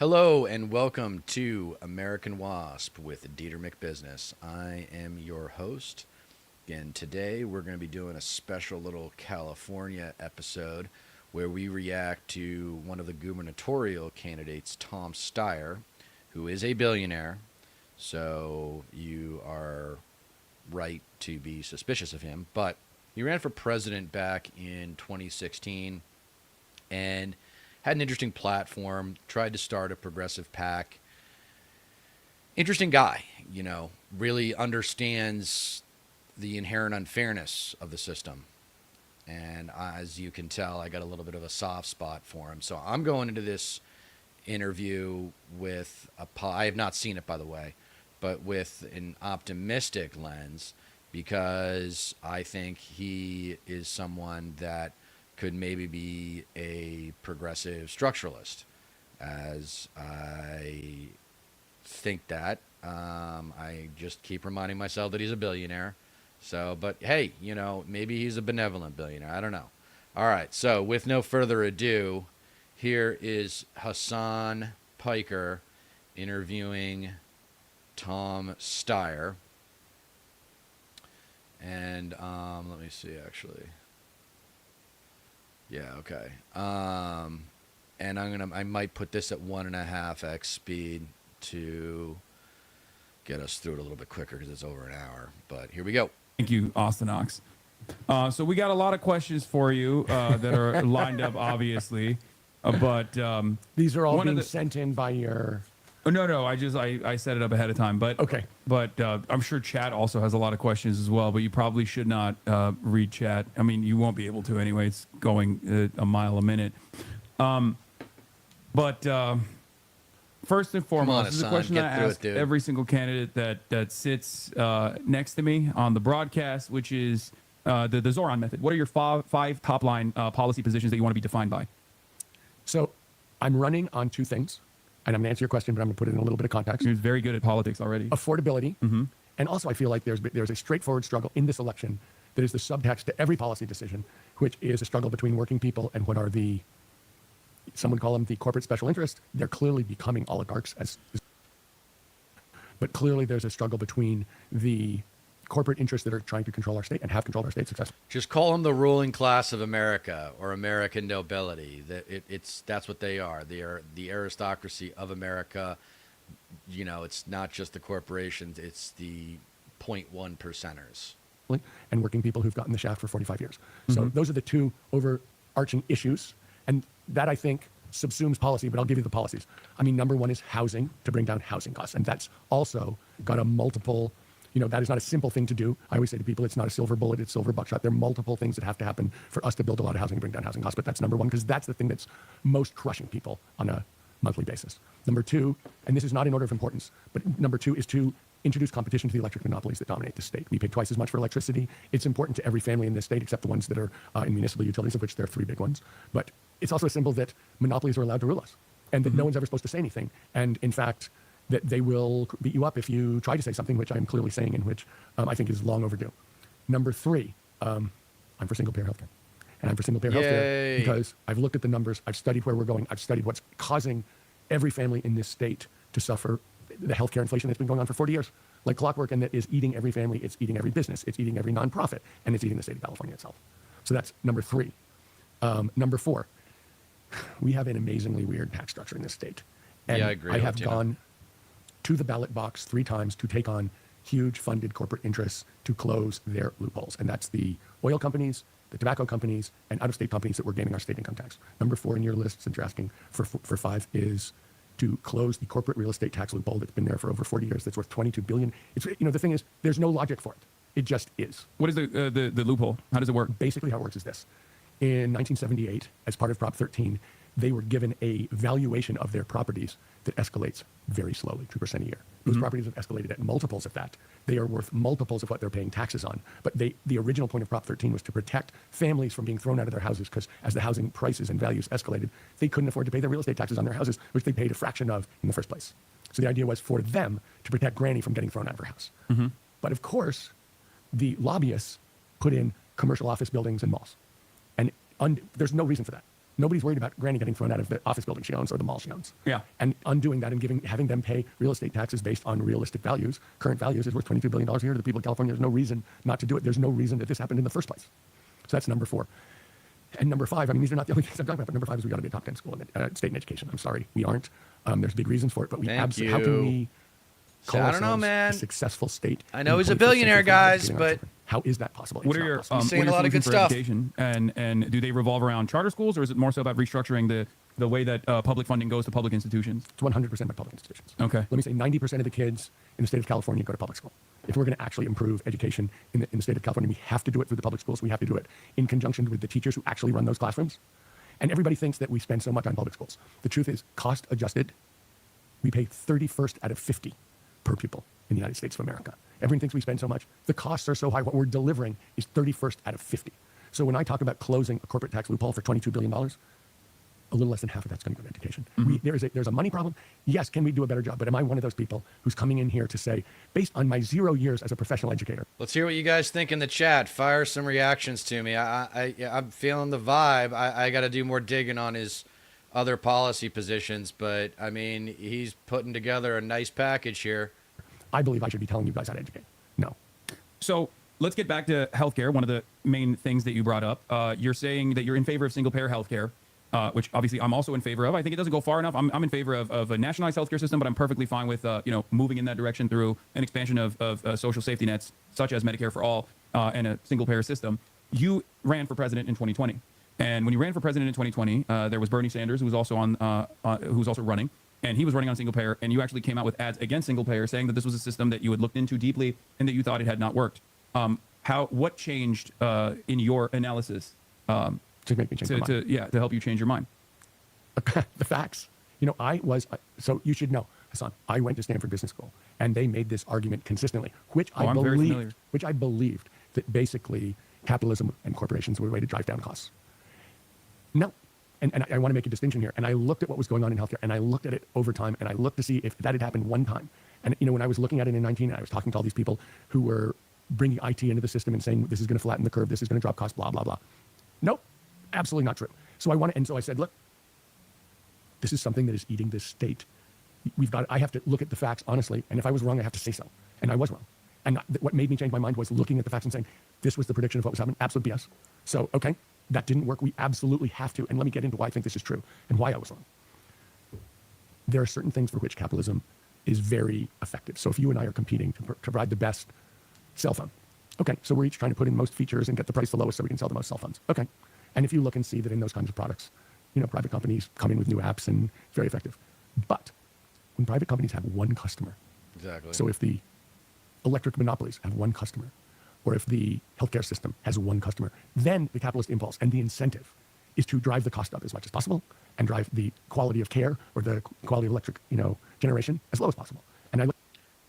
Hello and welcome to American Wasp with Deter McBusiness. I am your host. Again, today we're going to be doing a special little California episode where we react to one of the gubernatorial candidates, Tom Steyer, who is a billionaire. So you are right to be suspicious of him. But he ran for president back in 2016 and had an interesting platform, tried to start a progressive PAC. Interesting guy, really understands the inherent unfairness of the system. And as you can tell, I got a little bit of a soft spot for him. So I'm going into this interview with I have not seen it, by the way, but with an optimistic lens because I think he is someone that could maybe be a progressive structuralist, as I think that. I just keep reminding myself that he's a billionaire. So, but hey, maybe he's a benevolent billionaire. I don't know. All right. So, with no further ado, here is Hasan Piker interviewing Tom Steyer. And let me see, actually. Yeah, okay. And I might put this at 1.5x speed to get us through it a little bit quicker because it's over an hour. But here we go. Thank you, Austin Ox. So we got a lot of questions for you that are lined up, obviously. But these are all being sent in by your. Oh, no. I set it up ahead of time. But okay. But I'm sure chat also has a lot of questions as well. But you probably should not read chat. I mean, you won't be able to anyway. It's going a mile a minute. First and foremost, this is a question I ask every single candidate that sits next to me on the broadcast, which is the Zoran method. What are your five top-line policy positions that you want to be defined by? So I'm running on two things, and I'm going to answer your question, but I'm going to put it in a little bit of context. You're very good at politics already. Affordability, and also I feel like there's a straightforward struggle in this election that is the subtext to every policy decision, which is a struggle between working people and what are some would call them the corporate special interest. They're clearly becoming oligarchs, but clearly there's a struggle between the corporate interests that are trying to control our state and have controlled our state successfully. Just call them the ruling class of America or American nobility. That's what they are. They are the aristocracy of America. It's not just the corporations. It's the 0.1 percenters. And working people who've gotten the shaft for 45 years. So those are the two overarching issues. And that, I think, subsumes policy, but I'll give you the policies. I mean, number one is housing, to bring down housing costs. And that's also got a multiple, that is not a simple thing to do. I always say to people, it's not a silver bullet, it's silver buckshot. There are multiple things that have to happen for us to build a lot of housing and bring down housing costs. But that's number one, because that's the thing that's most crushing people on a monthly basis. Number two, and this is not in order of importance, but number two is to introduce competition to the electric monopolies that dominate the state. We pay twice as much for electricity. It's important to every family in this state, except the ones that are in municipal utilities, of which there are three big ones. But it's also a symbol that monopolies are allowed to rule us and that no one's ever supposed to say anything. And in fact, that they will beat you up if you try to say something, which I'm clearly saying and which I think is long overdue. Number three, I'm for single-payer healthcare. And I'm for single-payer healthcare because I've looked at the numbers, I've studied where we're going, I've studied what's causing every family in this state to suffer the healthcare inflation that's been going on for 40 years, like clockwork, and that is eating every family, it's eating every business, it's eating every nonprofit, and it's eating the state of California itself. So that's number three. Number four, we have an amazingly weird tax structure in this state. And I agree. I have gone to the ballot box 3 times to take on huge funded corporate interests to close their loopholes. And that's the oil companies, the tobacco companies, and out-of-state companies that were gaining our state income tax. Number 4 in your list, since you're asking for 5, is to close the corporate real estate tax loophole that's been there for over 40 years. That's worth $22 billion. It's, the thing is, there's no logic for it. It just is. What is the loophole? How does it work? Basically, how it works is this. In 1978, as part of Prop 13, they were given a valuation of their properties that escalates very slowly, 2% a year. Those properties have escalated at multiples of that. They are worth multiples of what they're paying taxes on. But the original point of Prop 13 was to protect families from being thrown out of their houses, because as the housing prices and values escalated, they couldn't afford to pay their real estate taxes on their houses, which they paid a fraction of in the first place. So the idea was for them to protect Granny from getting thrown out of her house. But of course, the lobbyists put in commercial office buildings and malls. And there's no reason for that. Nobody's worried about Granny getting thrown out of the office building she owns or the mall she owns. Yeah. And undoing that and having them pay real estate taxes based on realistic values, current values, is worth $22 billion a year to the people of California. There's no reason not to do it. There's no reason that this happened in the first place. So that's number 4. And number 5, I mean, these are not the only things I'm talking about, but number 5 is we got to be a top 10 school in state in education. I'm sorry, we aren't. There's big reasons for it, but how can we call I don't know, ourselves man. a successful state? I know he's a billionaire, guys, but how is that possible? What are your saying a lot of good stuff. Education? And do they revolve around charter schools, or is it more so about restructuring the way that public funding goes to public institutions? It's 100% about public institutions. Okay. Let me say 90% of the kids in the state of California go to public school. If we're going to actually improve education in the state of California, we have to do it through the public schools. We have to do it in conjunction with the teachers who actually run those classrooms. And everybody thinks that we spend so much on public schools. The truth is, cost adjusted, we pay 31st out of 50 per pupil in the United States of America. Everyone thinks we spend so much. The costs are so high. What we're delivering is 31st out of 50. So when I talk about closing a corporate tax loophole for $22 billion, a little less than half of that's going to go to education. Mm-hmm. There's a money problem. Yes, can we do a better job? But am I one of those people who's coming in here to say, based on my 0 years as a professional educator? Let's hear what you guys think in the chat. Fire some reactions to me. I'm feeling the vibe. I got to do more digging on his other policy positions, but I mean, he's putting together a nice package here. I believe I should be telling you guys how to educate. No. So let's get back to healthcare. One of the main things that you brought up, you're saying that you're in favor of single-payer healthcare, which obviously I'm also in favor of. I think it doesn't go far enough. I'm in favor of a nationalized healthcare system, but I'm perfectly fine with moving in that direction through an expansion of social safety nets, such as Medicare for all and a single-payer system. You ran for president in 2020, and when you ran for president in 2020, there was Bernie Sanders, who was also running. And he was running on single payer, and you actually came out with ads against single payer, saying that this was a system that you had looked into deeply and that you thought it had not worked. What changed in your analysis to make me change my mind? To help you change your mind? The facts. So you should know, Hasan, I went to Stanford Business School, and they made this argument consistently, which I believed that basically capitalism and corporations were a way to drive down costs. No. And I want to make a distinction here. And I looked at what was going on in healthcare, and I looked at it over time, and I looked to see if that had happened one time. And when I was looking at it in 19, and I was talking to all these people who were bringing IT into the system and saying, this is going to flatten the curve, this is going to drop costs, blah, blah, blah. Nope, absolutely not true. So I said, look, this is something that is eating this state. I have to look at the facts honestly, and if I was wrong, I have to say so. And I was wrong. And what made me change my mind was looking at the facts and saying, this was the prediction of what was happening, absolute BS. So, okay. That didn't work. We absolutely have to. And let me get into why I think this is true and why I was wrong. There are certain things for which capitalism is very effective. So if you and I are competing to provide the best cell phone, okay, so we're each trying to put in the most features and get the price the lowest so we can sell the most cell phones. Okay. And if you look and see that in those kinds of products, private companies come in with new apps and it's very effective. But when private companies have one customer, exactly. So if the electric monopolies have one customer, or if the healthcare system has one customer, then the capitalist impulse and the incentive is to drive the cost up as much as possible and drive the quality of care or the quality of electric, generation as low as possible.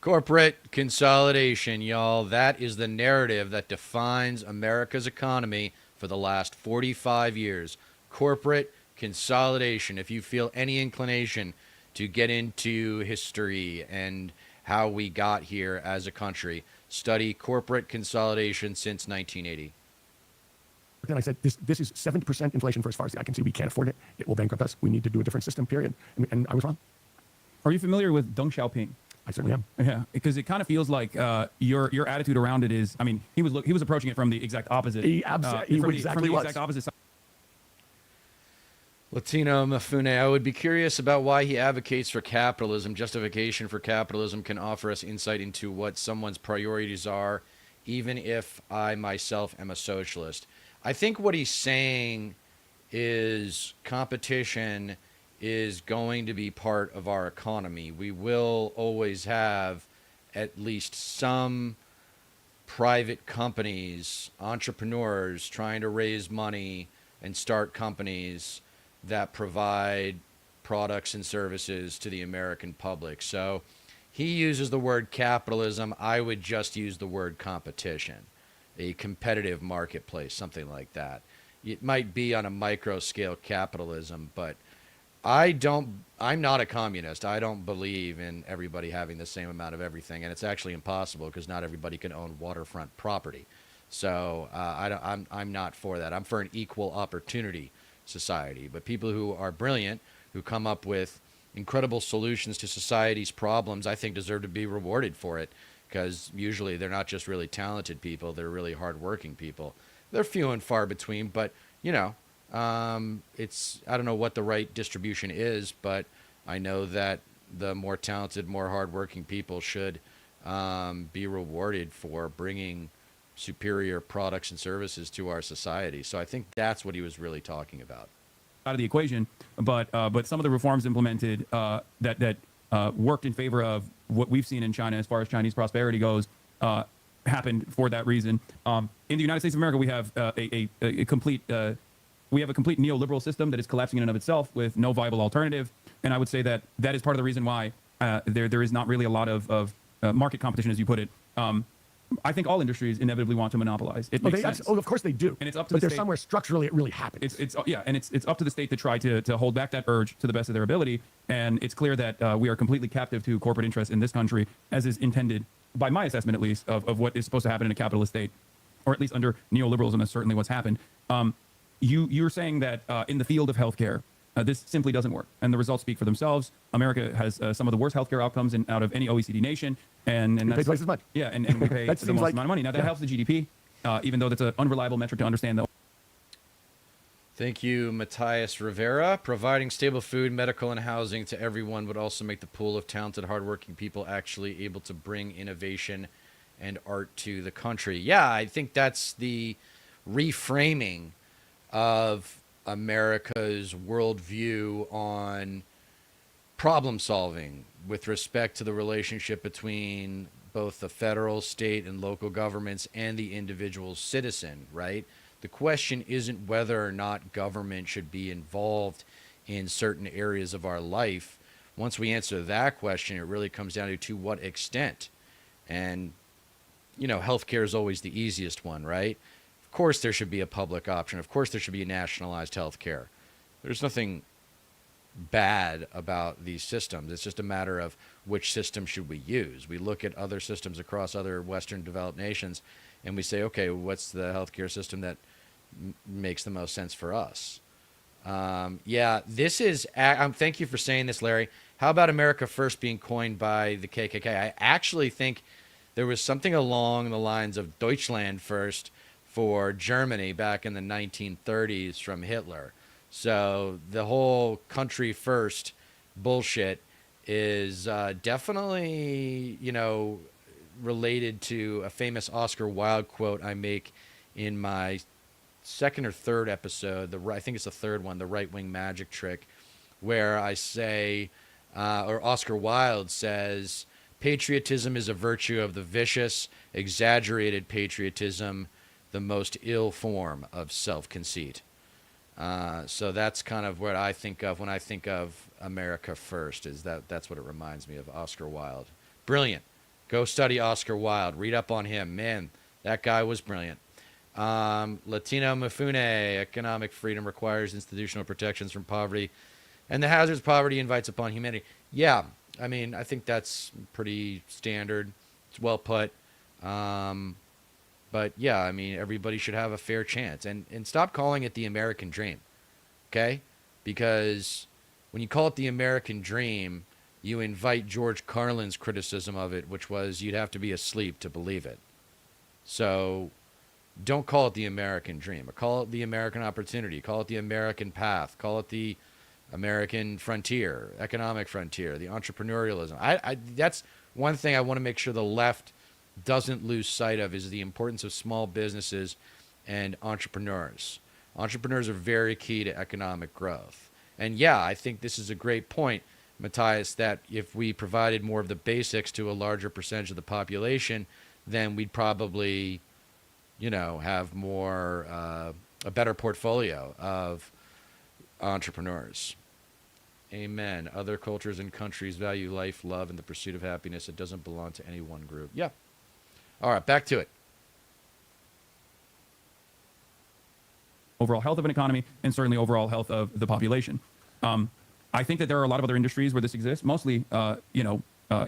Corporate consolidation, y'all. That is the narrative that defines America's economy for the last 45 years. Corporate consolidation. If you feel any inclination to get into history and how we got here as a country, study corporate consolidation since 1980. And I said, this is 70% inflation for as far as I can see. We can't afford it. It will bankrupt us. We need to do a different system, period. And I was wrong. Are you familiar with Deng Xiaoping? I certainly am. Yeah, because it kind of feels like your attitude around it is, I mean, he was approaching it from the exact opposite. He exactly was. Exact opposite side. Latino Mafune, I would be curious about why he advocates for capitalism. Justification for capitalism can offer us insight into what someone's priorities are, even if I myself am a socialist. I think what he's saying is competition is going to be part of our economy. We will always have at least some private companies, entrepreneurs trying to raise money and start companies that provide products and services to the American public. So he uses the word capitalism. I would just use the word competition, a competitive marketplace, something like that. It might be on a micro scale capitalism, but I'm not a communist. I don't believe in everybody having the same amount of everything, and it's actually impossible because not everybody can own waterfront property. So I'm not for that. I'm for an equal opportunity society. But people who are brilliant, who come up with incredible solutions to society's problems, I think deserve to be rewarded for it, because usually they're not just really talented people, they're really hardworking people. They're few and far between, but it's, I don't know what the right distribution is, but I know that the more talented, more hardworking people should be rewarded for bringing superior products and services to our society. So I think that's what he was really talking about. Out of the equation, but some of the reforms implemented that worked in favor of what we've seen in China as far as Chinese prosperity goes happened for that reason. In the United States of America, we have a complete neoliberal system that is collapsing in and of itself with no viable alternative. And I would say that is part of the reason why there is not really a lot of market competition, as you put it. I think all industries inevitably want to monopolize. It makes sense. Of course they do. And it's up to but the there's state. Somewhere structurally it really happens. It's up to the state to try to hold back that urge to the best of their ability. And it's clear that we are completely captive to corporate interests in this country, as is intended, by my assessment at least, of what is supposed to happen in a capitalist state, or at least under neoliberalism. That's certainly what's happened. You're saying that in the field of healthcare, this simply doesn't work, and the results speak for themselves. America has some of the worst healthcare outcomes out of any OECD nation, and we pay twice as much. Yeah, and we pay the most amount of money. Now that helps the GDP, even though that's an unreliable metric to understand. Though. Thank you, Matthias Rivera. Providing stable food, medical, and housing to everyone would also make the pool of talented, hardworking people actually able to bring innovation and art to the country. Yeah, I think that's the reframing of America's worldview on problem solving with respect to the relationship between both the federal, state, and local governments and the individual citizen, right? The question isn't whether or not government should be involved in certain areas of our life. Once we answer that question, it really comes down to what extent. And, healthcare is always the easiest one, right? Of course there should be a public option. Of course there should be nationalized health care. There's nothing bad about these systems. It's just a matter of which system should we use. We look at other systems across other Western developed nations and we say, okay, what's the healthcare system that makes the most sense for us? This is, thank you for saying this, Larry. How about America First being coined by the KKK? I actually think there was something along the lines of Deutschland First for Germany back in the 1930s from Hitler. So the whole country first bullshit is definitely, related to a famous Oscar Wilde quote I make in my second or third episode. I think it's the third one, the right-wing magic trick, where I say, or Oscar Wilde says, patriotism is a virtue of the vicious, exaggerated patriotism, the most ill form of self-conceit. So that's kind of what I think of when I think of America First, is that's what it reminds me of, Oscar Wilde. Brilliant. Go study Oscar Wilde. Read up on him. Man, that guy was brilliant. Latino Mifune, economic freedom requires institutional protections from poverty, and the hazards of poverty invites upon humanity. Yeah, I mean, I think that's pretty standard. It's well put. But yeah, I mean, everybody should have a fair chance, and stop calling it the American dream, okay? Because when you call it the American dream, you invite George Carlin's criticism of it, which was you'd have to be asleep to believe it. So don't call it the American dream, or call it the American opportunity, call it the American path, call it the American frontier, economic frontier, the entrepreneurialism. That's one thing I want to make sure the left doesn't lose sight of, is the importance of small businesses and entrepreneurs. Entrepreneurs are very key to economic growth. And yeah, I think this is a great point, Matthias, that if we provided more of the basics to a larger percentage of the population, then we'd probably, have more, a better portfolio of entrepreneurs. Amen. Other cultures and countries value life, love, and the pursuit of happiness. It doesn't belong to any one group. Yeah. All right, back to it. Overall health of an economy, and certainly overall health of the population. I think that there are a lot of other industries where this exists, mostly,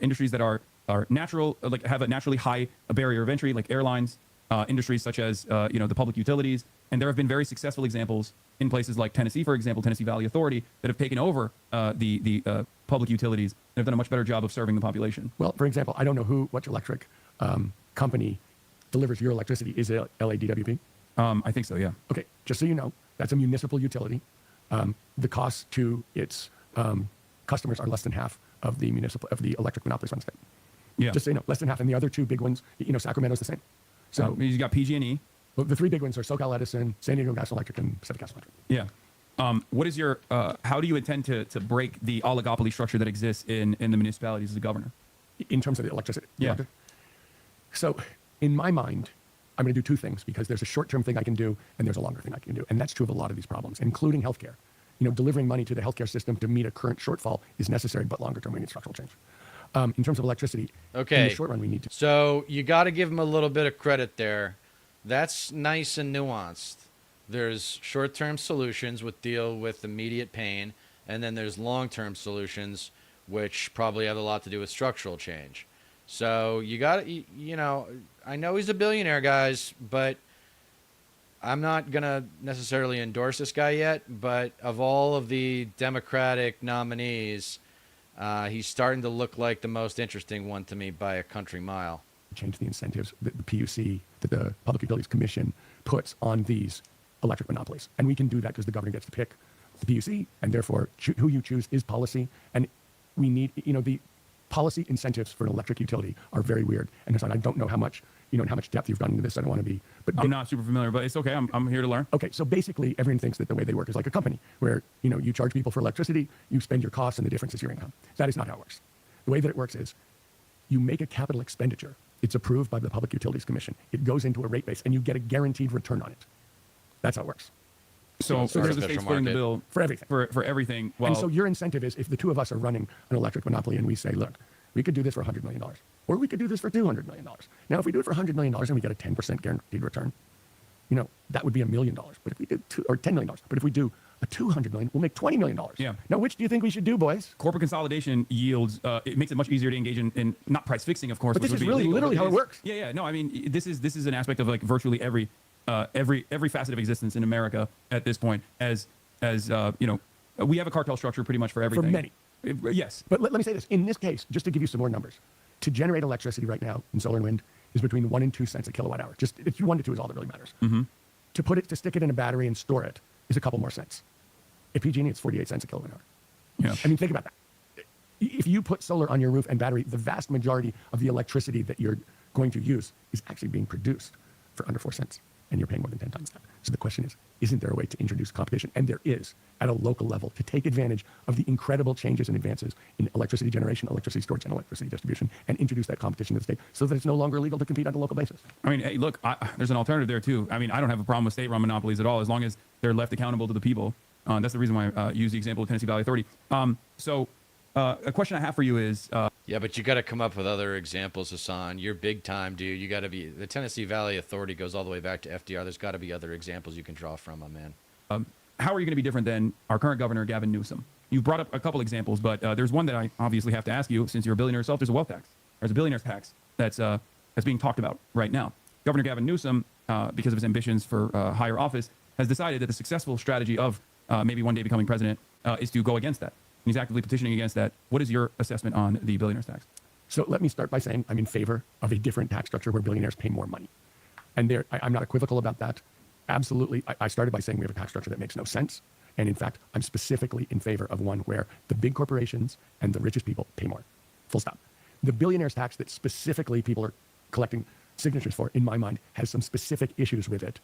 industries that are natural, like have a naturally high barrier of entry, like airlines, industries such as the public utilities. And there have been very successful examples in places like Tennessee, for example, Tennessee Valley Authority, that have taken over the public utilities and have done a much better job of serving the population. Well, for example, I don't know which electric company delivers your electricity. Is it LADWP? I think so, yeah. Okay, just so you know, that's a municipal utility. The costs to its customers are less than half of the electric monopolies run state. Yeah. Just so you know, less than half. And the other two big ones, Sacramento's the same. So you've got PG&E. Well, the three big ones are SoCal Edison, San Diego Gas and Electric, and Pacific Gas and Electric. Yeah. What is your? How do you intend to break the oligopoly structure that exists in the municipalities as a governor? In terms of the electricity. Yeah. So, in my mind, I'm going to do two things because there's a short-term thing I can do and there's a longer thing I can do, and that's true of a lot of these problems, including healthcare. Delivering money to the healthcare system to meet a current shortfall is necessary, but longer term we need structural change. In terms of electricity, okay, in the short run we need to. So you got to give them a little bit of credit there. That's nice and nuanced. There's short-term solutions which deal with immediate pain, and then there's long-term solutions which probably have a lot to do with structural change. So you got to, I know he's a billionaire, guys, but I'm not going to necessarily endorse this guy yet, but of all of the Democratic nominees, he's starting to look like the most interesting one to me by a country mile. Change the incentives that the PUC, that the Public Utilities Commission puts on these electric monopolies. And we can do that because the governor gets to pick the PUC, and therefore who you choose is policy. And we need, the policy incentives for an electric utility are very weird. And Hasan, I don't know how much, how much depth you've gone into this. I don't want to be, but I'm not super familiar, but it's okay. I'm here to learn. Okay, so basically everyone thinks that the way they work is like a company where, you charge people for electricity, you spend your costs, and the difference is your income. That is not how it works. The way that it works is you make a capital expenditure. It's approved by the Public Utilities Commission. It goes into a rate base, and you get a guaranteed return on it. That's how it works. So there's a state splitting the bill for everything. For everything. Well, and so your incentive is if the two of us are running an electric monopoly and we say, look, we could do this for $100 million, or we could do this for $200 million. Now, if we do it for $100 million and we get a 10% guaranteed return, that would be $1 million. But if we do $10 million, but if we do a $200 million, we'll make $20 million. Yeah. Now, which do you think we should do, boys? Corporate consolidation yields. It makes it much easier to engage in not price fixing, of course. But this is really literally how it works. Yeah. No, I mean, this is an aspect of like virtually every facet of existence in America at this point. As we have a cartel structure pretty much for everything. For many. Yes. But let me say this. In this case, just to give you some more numbers, to generate electricity right now in solar and wind is between 1 and 2 cents a kilowatt hour. Just 1 to 2 is all that really matters. Mm-hmm. To stick it in a battery and store it is a couple more cents. At PG&E, it's 48 cents a kilowatt hour. Yeah. I mean, think about that. If you put solar on your roof and battery, the vast majority of the electricity that you're going to use is actually being produced for under 4 cents, and you're paying more than 10 times that. So the question is, isn't there a way to introduce competition? And there is, at a local level, to take advantage of the incredible changes and advances in electricity generation, electricity storage, and electricity distribution, and introduce that competition to the state so that it's no longer illegal to compete on a local basis. I mean, hey, look, there's an alternative there, too. I mean, I don't have a problem with state-run monopolies at all, as long as they're left accountable to the people. That's the reason why I use the example of Tennessee Valley Authority. A question I have for you is... yeah, but you got to come up with other examples, Hasan. You're big time, dude. You got to be... The Tennessee Valley Authority goes all the way back to FDR. There's got to be other examples you can draw from, my man. How are you going to be different than our current governor, Gavin Newsom? You've brought up a couple examples, but there's one that I obviously have to ask you. Since you're a billionaire yourself, there's a wealth tax. There's a billionaire's tax that's being talked about right now. Governor Gavin Newsom, because of his ambitions for higher office, has decided that the successful strategy of maybe one day becoming president is to go against that. And he's actively petitioning against that. What is your assessment on the billionaire's tax? So let me start by saying I'm in favor of a different tax structure where billionaires pay more money. And I'm not equivocal about that. Absolutely. I started by saying we have a tax structure that makes no sense. And in fact, I'm specifically in favor of one where the big corporations and the richest people pay more. Full stop. The billionaire's tax that specifically people are collecting signatures for, in my mind, has some specific issues with it.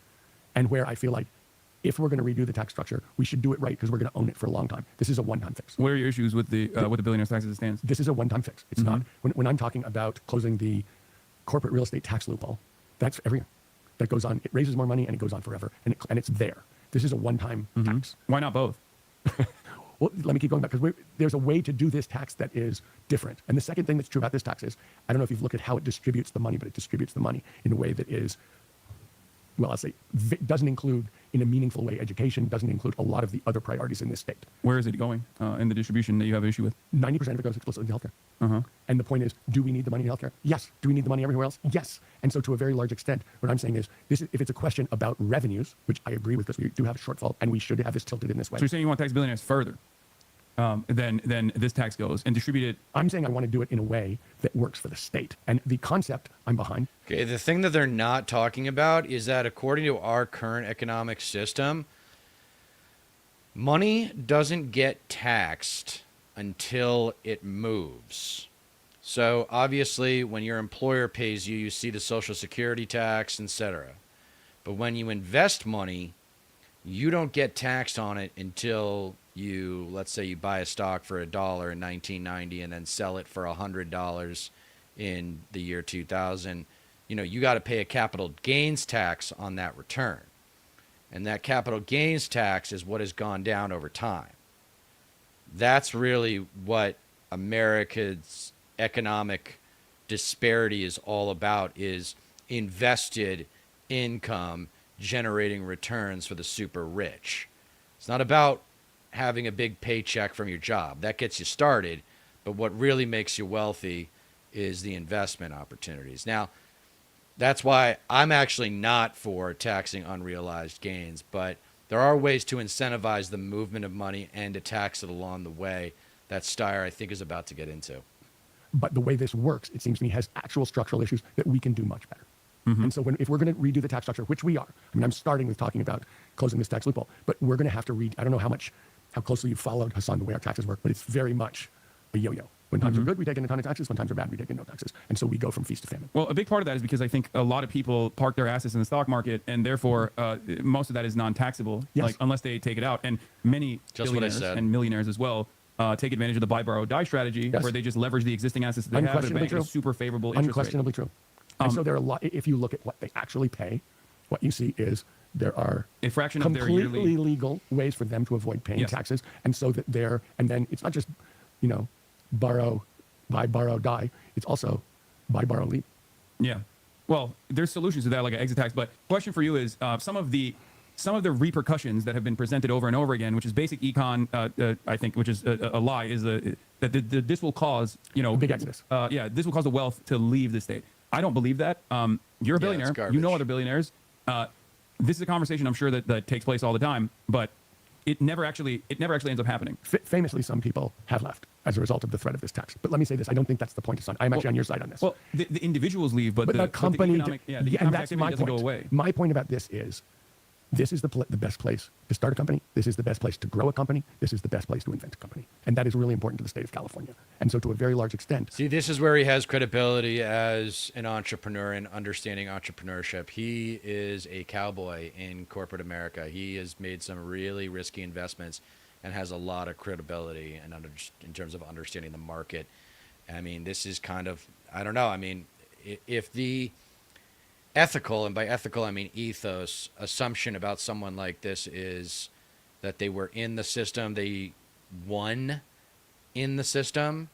And where I feel like if we're going to redo the tax structure, we should do it right because we're going to own it for a long time. This is a one-time fix. What are your issues with the billionaire's tax as it stands? This is a one-time fix. It's not. When I'm talking about closing the corporate real estate tax loophole, that's every year. That goes on. It raises more money and it goes on forever. And it's there. This is a one-time tax. Why not both? Well, let me keep going back because there's a way to do this tax that is different. And the second thing that's true about this tax is, I don't know if you've looked at how it distributes the money, but it distributes the money in a way that is, well, I'll say, doesn't include in a meaningful way, education doesn't include a lot of the other priorities in this state. Where is it going in the distribution that you have an issue with? 90% of it goes explicitly to healthcare. And the point is, do we need the money in healthcare? Yes. Do we need the money everywhere else? Yes. And so to a very large extent, what I'm saying is, if it's a question about revenues, which I agree with because we do have a shortfall and we should have this tilted in this way. So you're saying you want to tax billionaires further than this tax goes and distribute it? I'm saying I want to do it in a way that works for the state. And the concept I'm behind. Okay, the thing that they're not talking about is that according to our current economic system, money doesn't get taxed until it moves. So obviously, when your employer pays you, you see the Social Security tax, etc. But when you invest money, you don't get taxed on it until you, let's say you buy a stock for $1 in 1990 and then sell it for $100 in the year 2000. You got to pay a capital gains tax on that return. And that capital gains tax is what has gone down over time. That's really what America's economic disparity is all about, is invested income generating returns for the super rich. It's not about having a big paycheck from your job. That gets you started, but what really makes you wealthy is the investment opportunities. Now, that's why I'm actually not for taxing unrealized gains, but there are ways to incentivize the movement of money and to tax it along the way that Steyer, I think, is about to get into. But the way this works, it seems to me, has actual structural issues that we can do much better. And so if we're going to redo the tax structure, which we are, I'm starting with talking about closing this tax loophole, but we're going to have to I don't know how closely you followed, Hasan, the way our taxes work, but it's very much a yo-yo. When times are good, we take in a ton of taxes. When times are bad, we take in no taxes. And so we go from feast to famine. Well, a big part of that is because I think a lot of people park their assets in the stock market, and therefore most of that is non-taxable, Yes. unless they take it out. And many billionaires and millionaires as well take advantage of the buy, borrow, die strategy, where they just leverage the existing assets that they have at a bank at a super favorable interest rate. Unquestionably true. And so there are a lot. If you look at what they actually pay, what you see is there are a fraction of their yearly completely legal ways for them to avoid paying taxes, and so that and then it's not just buy, borrow, die. It's also buy, borrow, leave. Yeah. Well, there's solutions to that, like an exit tax. But question for you is some of the repercussions that have been presented over and over again, which is basic econ, I think, which is a lie, is that this will cause a big exodus. This will cause the wealth to leave the state. I don't believe that. You're a billionaire. You know other billionaires. This is a conversation I'm sure that takes place all the time, but it never actually ends up happening. Famously, some people have left as a result of the threat of this tax. But let me say this: I don't think that's the point, Hasan. I'm actually on your side on this. Well, the individuals leave, but the company, the economic and that's my doesn't point. go away. My point about this is, this is the best place to start a company. This is the best place to grow a company. This is the best place to invent a company. And that is really important to the state of California. And so to a very large extent. See, this is where he has credibility as an entrepreneur and understanding entrepreneurship. He is a cowboy in corporate America. He has made some really risky investments and has a lot of credibility and in terms of understanding the market. I mean, this is kind of, I don't know. I mean, if the ethical, and by ethical I mean ethos, assumption about someone like this is that they were in the system, they won in the system,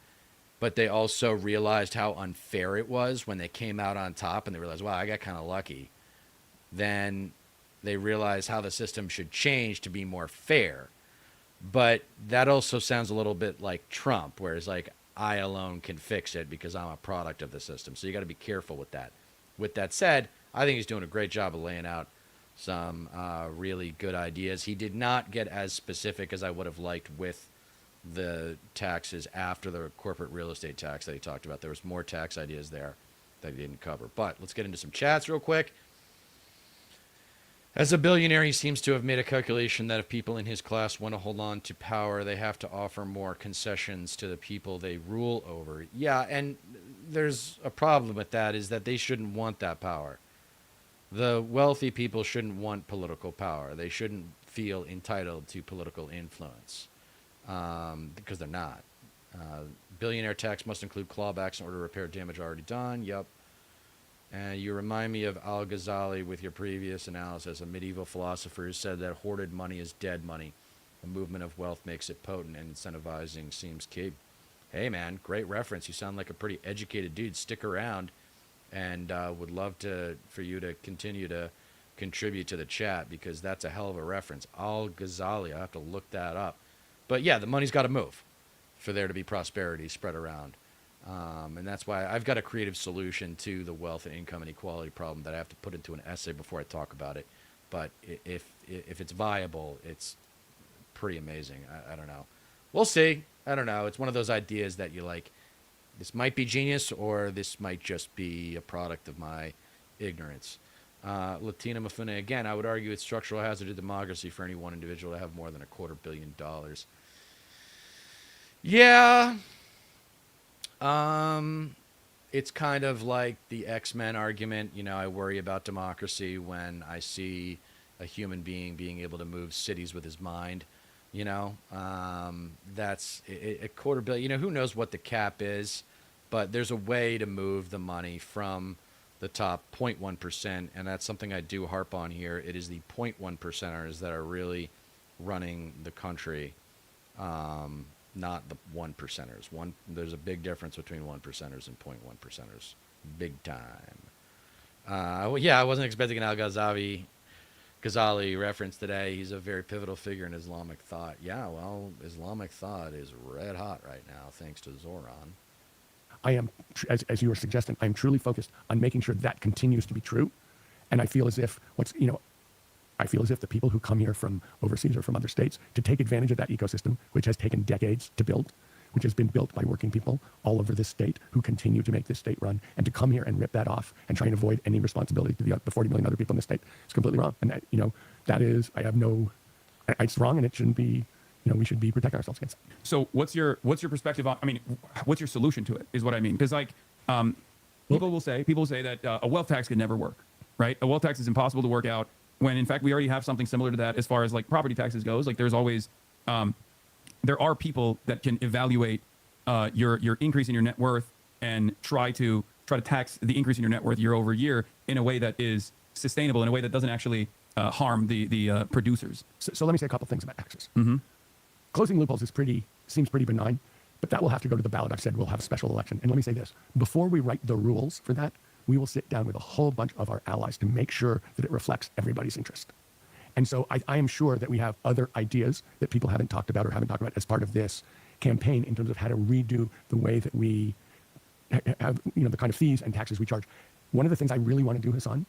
but they also realized how unfair it was when they came out on top and they realized, wow, I got kind of lucky. Then they realize how the system should change to be more fair. But that also sounds a little bit like Trump, where it's like, I alone can fix it because I'm a product of the system. So you got to be careful with that. With that said, I think he's doing a great job of laying out some really good ideas. He did not get as specific as I would have liked with the taxes after the corporate real estate tax that he talked about. There was more tax ideas there that he didn't cover. But let's get into some chats real quick. As a billionaire, he seems to have made a calculation that if people in his class want to hold on to power, they have to offer more concessions to the people they rule over. Yeah, and there's a problem with that, is that they shouldn't want that power. The wealthy people shouldn't want political power. They shouldn't feel entitled to political influence because they're not. Billionaire tax must include clawbacks in order to repair damage already done. Yep. And you remind me of Al-Ghazali with your previous analysis, a medieval philosopher who said that hoarded money is dead money. The movement of wealth makes it potent, and incentivizing seems key. Hey, man, great reference. You sound like a pretty educated dude. Stick around, and would love for you to continue to contribute to the chat because that's a hell of a reference. Al-Ghazali, I have to look that up. But yeah, the money's got to move for there to be prosperity spread around. And that's why I've got a creative solution to the wealth and income inequality problem that I have to put into an essay before I talk about it. But if it's viable, it's pretty amazing. I don't know. We'll see. I don't know. It's one of those ideas that you like, this might be genius or this might just be a product of my ignorance. Latina Mafune, again, I would argue it's structural hazard to democracy for any one individual to have more than $250 million. Yeah. It's kind of like the X-Men argument. You know, I worry about democracy when I see a human being able to move cities with his mind. You know, that's $250 million. You know, who knows what the cap is, but there's a way to move the money from the top 0.1%, and that's something I do harp on here. It is the 0.1%ers that are really running the country, not the 1%ers. There's a big difference between 1%ers and 0.1%ers, big time. Well, yeah, I wasn't expecting an Ghazali reference today. He's a very pivotal figure in Islamic thought. Yeah, well, Islamic thought is red hot right now, thanks to Zoran. I am, as you were suggesting, I'm truly focused on making sure that continues to be true. And I feel as if I feel as if the people who come here from overseas or from other states to take advantage of that ecosystem, which has taken decades to build, which has been built by working people all over this state who continue to make this state run, and to come here and rip that off and try and avoid any responsibility to the 40 million other people in the state is completely wrong. And that, that is, it's wrong, and it shouldn't be. We should be protecting ourselves against it. So what's your perspective on, what's your solution to it is what I mean. Because people will say that a wealth tax could never work, right? A wealth tax is impossible to work out when in fact we already have something similar to that as far as like property taxes goes. Like there's always, there are people that can evaluate your increase in your net worth and try to tax the increase in your net worth year over year in a way that is sustainable, in a way that doesn't actually harm the producers. So let me say a couple things about taxes. Mm-hmm. Closing loopholes seems pretty benign, but that will have to go to the ballot. I've said we'll have a special election. And let me say this, before we write the rules for that, we will sit down with a whole bunch of our allies to make sure that it reflects everybody's interest. And so I am sure that we have other ideas that people haven't talked about as part of this campaign in terms of how to redo the way that we have, the kind of fees and taxes we charge. One of the things I really want to do, Hasan,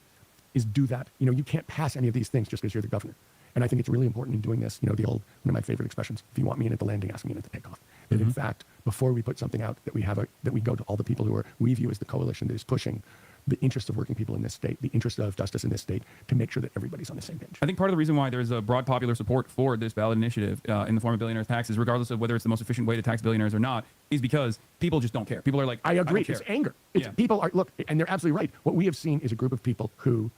is do that. You can't pass any of these things just because you're the governor. And I think it's really important in doing this, one of my favorite expressions, if you want me in at the landing, ask me in at the takeoff. That Mm-hmm. in fact, before we put something out, that we go to all the people who we view as the coalition that is pushing the interests of working people in this state, the interest of justice in this state, to make sure that everybody's on the same page. I think part of the reason why there's a broad popular support for this ballot initiative in the form of billionaires' taxes, regardless of whether it's the most efficient way to tax billionaires or not, is because people just don't care. People are like, I agree. It's anger. Yeah. People are, look, and they're absolutely right. What we have seen is a group of people who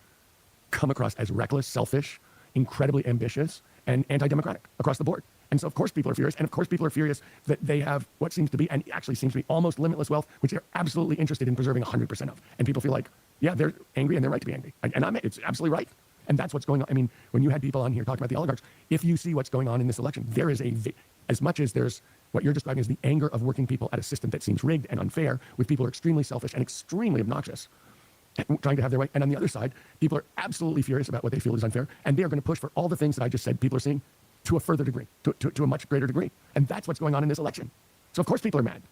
come across as reckless, selfish, incredibly ambitious, and anti-democratic across the board. And so, of course, people are furious. And of course, people are furious that they have what seems to be, and actually seems to be, almost limitless wealth, which they're absolutely interested in preserving 100% of. And people feel like, yeah, they're angry and they're right to be angry. And it's absolutely right. And that's what's going on. When you had people on here talking about the oligarchs, if you see what's going on in this election, there is as much as there's what you're describing as the anger of working people at a system that seems rigged and unfair, with people who are extremely selfish and extremely obnoxious, trying to have their way. And on the other side, people are absolutely furious about what they feel is unfair, and they are going to push for all the things that I just said people are seeing to a further degree, to a much greater degree. And that's what's going on in this election. So of course people are mad.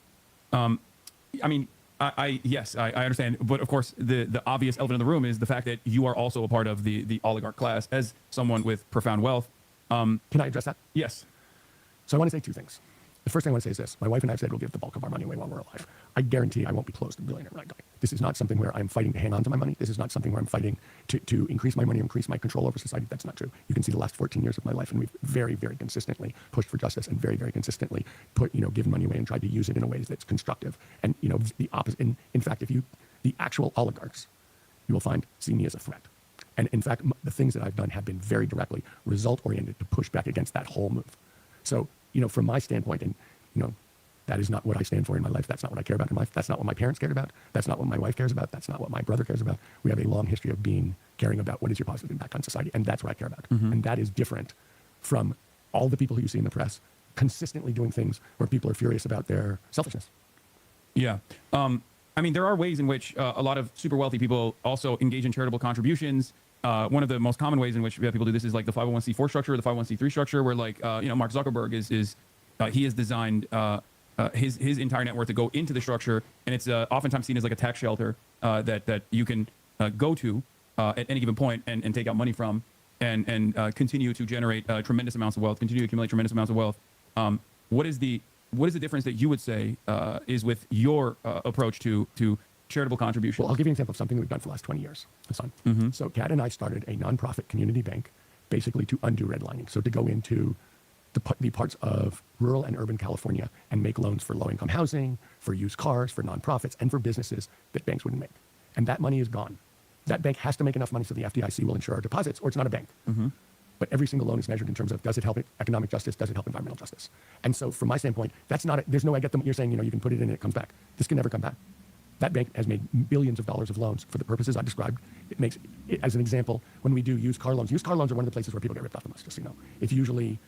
Yes, I understand. But of course, the obvious elephant in the room is the fact that you are also a part of the oligarch class as someone with profound wealth. Can I address that? Yes. So I want to say two things. The first thing I want to say is this. My wife and I have said we'll give the bulk of our money away while we're alive. I guarantee I won't be close to a billionaire when I die. This is not something where I'm fighting to hang on to my money. This is not something where I'm fighting to increase my money, increase my control over society. That's not true. You can see the last 14 years of my life, and we've very, very consistently pushed for justice and very, very consistently given money away and tried to use it in a way that's constructive. And, the opposite. In fact, the actual oligarchs, you will find, see me as a threat. And in fact, the things that I've done have been very directly result-oriented to push back against that whole move. So, from my standpoint, and, that is not what I stand for in my life. That's not what I care about in life. That's not what my parents cared about. That's not what my wife cares about. That's not what my brother cares about. We have a long history of caring about what is your positive impact on society, and that's what I care about. Mm-hmm. And that is different from all the people who you see in the press consistently doing things where people are furious about their selfishness. Yeah. There are ways in which a lot of super wealthy people also engage in charitable contributions one of the most common ways in which people do this is like the 501c4 structure or the 501c3 structure, where like Mark Zuckerberg he has designed his entire net worth to go into the structure, and it's oftentimes seen as like a tax shelter that you can go to at any given point and take out money from, and continue to generate tremendous amounts of wealth, continue to accumulate tremendous amounts of wealth. What is the difference that you would say is with your approach to charitable contributions? Well, I'll give you an example of something that we've done for the last 20 years, Hasan. So Kat and I started a nonprofit community bank basically to undo redlining. So to go into the parts of rural and urban California and make loans for low-income housing, for used cars, for nonprofits, and for businesses that banks wouldn't make. And that money is gone. That bank has to make enough money so the FDIC will insure our deposits, or it's not a bank. But every single loan is measured in terms of, does it help economic justice? Does it help environmental justice? And so from my standpoint, there's no way I get them. You're saying, you can put it in and it comes back. This can never come back. That bank has made billions of dollars of loans for the purposes I described. It makes, as an example, when we do used car loans are one of the places where people get ripped off the most, just so you know. It's usually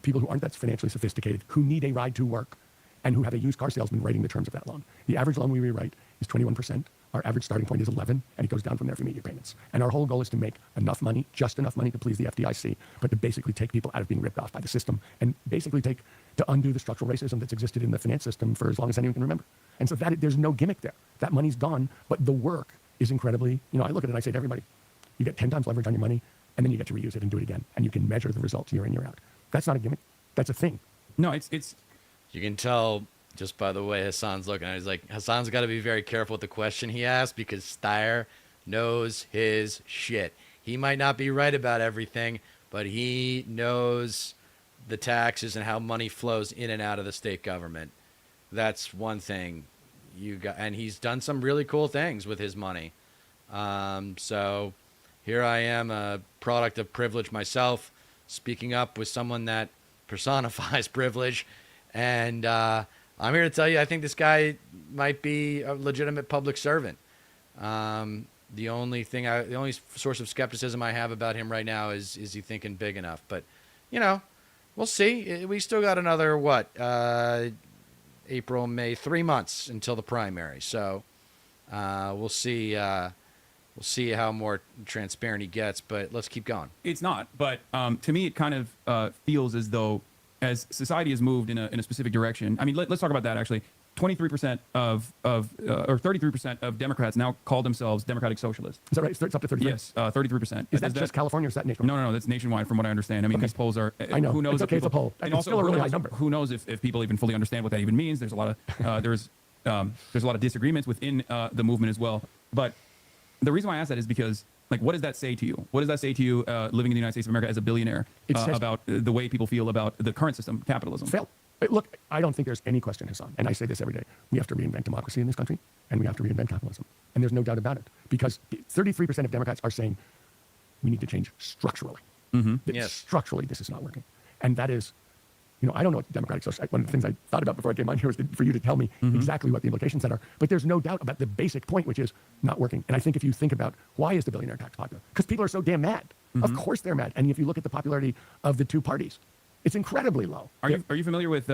people who aren't that financially sophisticated, who need a ride to work, and who have a used car salesman writing the terms of that loan. The average loan we rewrite is 21%. Our average starting point is 11, and it goes down from there if you meet your payments. And our whole goal is to make enough money, just enough money to please the FDIC, but to basically take people out of being ripped off by the system, and basically to undo the structural racism that's existed in the finance system for as long as anyone can remember. And so there's no gimmick there. That money's gone, but the work is incredibly, I look at it and I say to everybody, you get 10 times leverage on your money, and then you get to reuse it and do it again, and you can measure the results year in, year out. That's not a gimmick. That's a thing. No, it's. You can tell just by the way Hasan's looking at it. He's like, Hasan's got to be very careful with the question he asks because Steyer knows his shit. He might not be right about everything, but he knows the taxes and how money flows in and out of the state government. That's one thing you got, and he's done some really cool things with his money. So here I am, a product of privilege myself, speaking up with someone that personifies privilege, and I'm here to tell you, I think this guy might be a legitimate public servant. The only source of skepticism I have about him right now is he thinking big enough? But, we'll see. We still got another, April, May, 3 months until the primary. So we'll see. We'll see how more transparent he gets, but let's keep going. It's not, but to me, it kind of feels as though as society has moved in a specific direction. I mean, let's talk about that actually. 23% or 33% of Democrats now call themselves democratic socialists. Is that right? It's up to 33%? Yes, 33%. Is that just California or is that nationwide? No, that's nationwide from what I understand. I mean, these polls are... I know. Who knows? It's okay, it's a poll. And it's also, still a really high number. Who knows if people even fully understand what that even means. There's a lot of there's a lot of disagreements within the movement as well. But the reason why I ask that is because, like, what does that say to you? What does that say to you living in the United States of America as a billionaire about the way people feel about the current system, capitalism? Failed. Look, I don't think there's any question, Hasan, and I say this every day. We have to reinvent democracy in this country, and we have to reinvent capitalism. And there's no doubt about it, because 33% of Democrats are saying we need to change structurally. Yes. Structurally, this is not working. And that is, I don't know what democratic social... One of the things I thought about before I came on here was for you to tell me exactly what the implications that are. But there's no doubt about the basic point, which is not working. And I think if you think about why is the billionaire tax popular? Because people are so damn mad. Of course they're mad. And if you look at the popularity of the two parties, it's incredibly low. Are you familiar with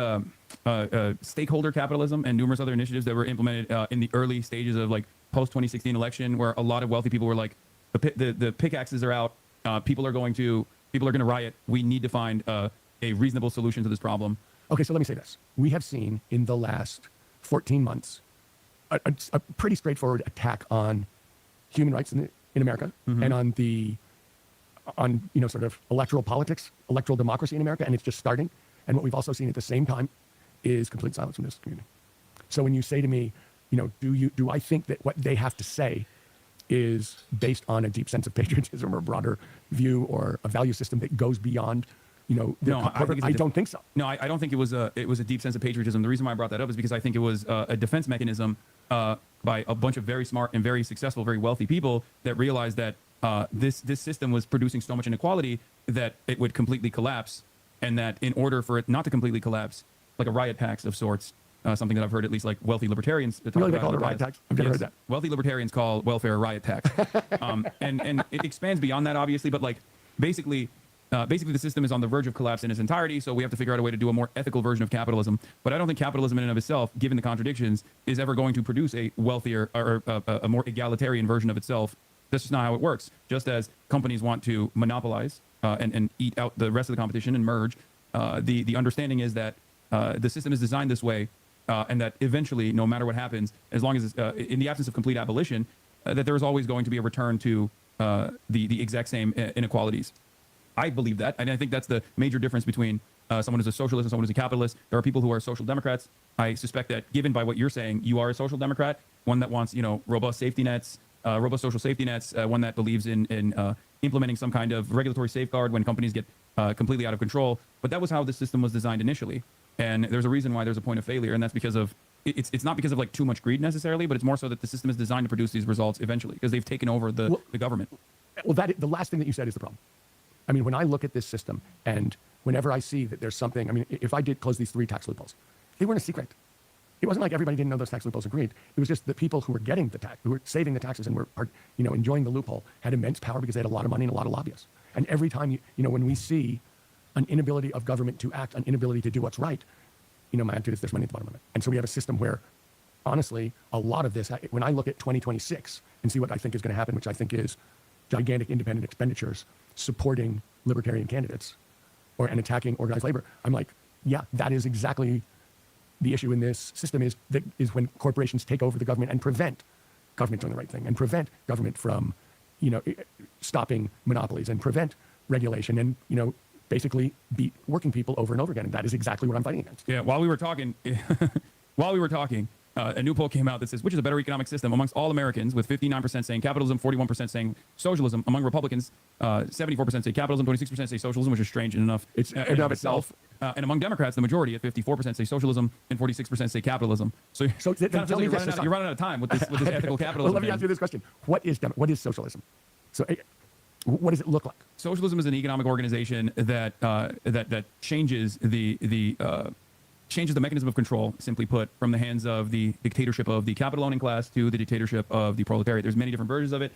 stakeholder capitalism and numerous other initiatives that were implemented in the early stages of like post 2016 election, where a lot of wealthy people were like, the pickaxes are out, people are going to riot. We need to find a reasonable solution to this problem. Okay, so let me say this: we have seen in the last 14 months a pretty straightforward attack on human rights in America and on sort of electoral politics, electoral democracy in America, and it's just starting. And what we've also seen at the same time is complete silence from this community. So when you say to me, do I think that what they have to say is based on a deep sense of patriotism or a broader view or a value system that goes beyond, I don't think so. No, I don't think it was a deep sense of patriotism. The reason why I brought that up is because I think it was a defense mechanism by a bunch of very smart and very successful, very wealthy people that realized that this system was producing so much inequality that it would completely collapse, and that in order for it not to completely collapse, like a riot tax of sorts, something that I've heard at least like wealthy libertarians talk about. They call it a riot tax? I've never heard that. Wealthy libertarians call welfare a riot tax. And it expands beyond that, obviously, but like basically the system is on the verge of collapse in its entirety, so we have to figure out a way to do a more ethical version of capitalism. But I don't think capitalism in and of itself, given the contradictions, is ever going to produce a wealthier or a more egalitarian version of itself That's just not how it works. Just as companies want to monopolize and eat out the rest of the competition and merge, the understanding is that the system is designed this way, and that eventually, no matter what happens, as long as in the absence of complete abolition, that there is always going to be a return to the exact same inequalities. I believe that, and I think that's the major difference between someone who's a socialist and someone who's a capitalist. There are people who are social democrats. I suspect that, given by what you're saying, you are a social democrat, one that wants, robust safety nets, robust social safety nets, one that believes in implementing some kind of regulatory safeguard when companies get completely out of control. But that was how the system was designed initially, and there's a reason why there's a point of failure, and that's because of it's not because of like too much greed necessarily, but it's more so that the system is designed to produce these results eventually because they've taken over the government. Well, the last thing that you said is the problem. I mean, when I look at this system and whenever I see that there's something, I mean, if I did close these 3 tax loopholes, they weren't a secret. It wasn't like everybody didn't know those tax loopholes agreed. It was just the people who were getting the tax, who were saving the taxes and were, enjoying the loophole had immense power because they had a lot of money and a lot of lobbyists. And every time, when we see an inability of government to act, an inability to do what's right, my attitude is there's money at the bottom of it. And so we have a system where, honestly, a lot of this, when I look at 2026 and see what I think is going to happen, which I think is gigantic independent expenditures supporting libertarian candidates and attacking organized labor, I'm like, yeah, that is exactly the issue in this system is when corporations take over the government and prevent government doing the right thing and prevent government from, stopping monopolies and prevent regulation and, basically beat working people over and over again. And that is exactly what I'm fighting against. Yeah. While we were talking, a new poll came out that says, which is a better economic system amongst all Americans, with 59% saying capitalism, 41% saying socialism. Among Republicans, 74% say capitalism, 26% say socialism, which is strange enough in and of itself. And among Democrats, the majority at 54% say socialism and 46% say capitalism. So you're running out of time with this ethical capitalism. Well, let me ask you this question. What is socialism? So what does it look like? Socialism is an economic organization that changes changes the mechanism of control, simply put, from the hands of the dictatorship of the capital owning class to the dictatorship of the proletariat. There's many different versions of it.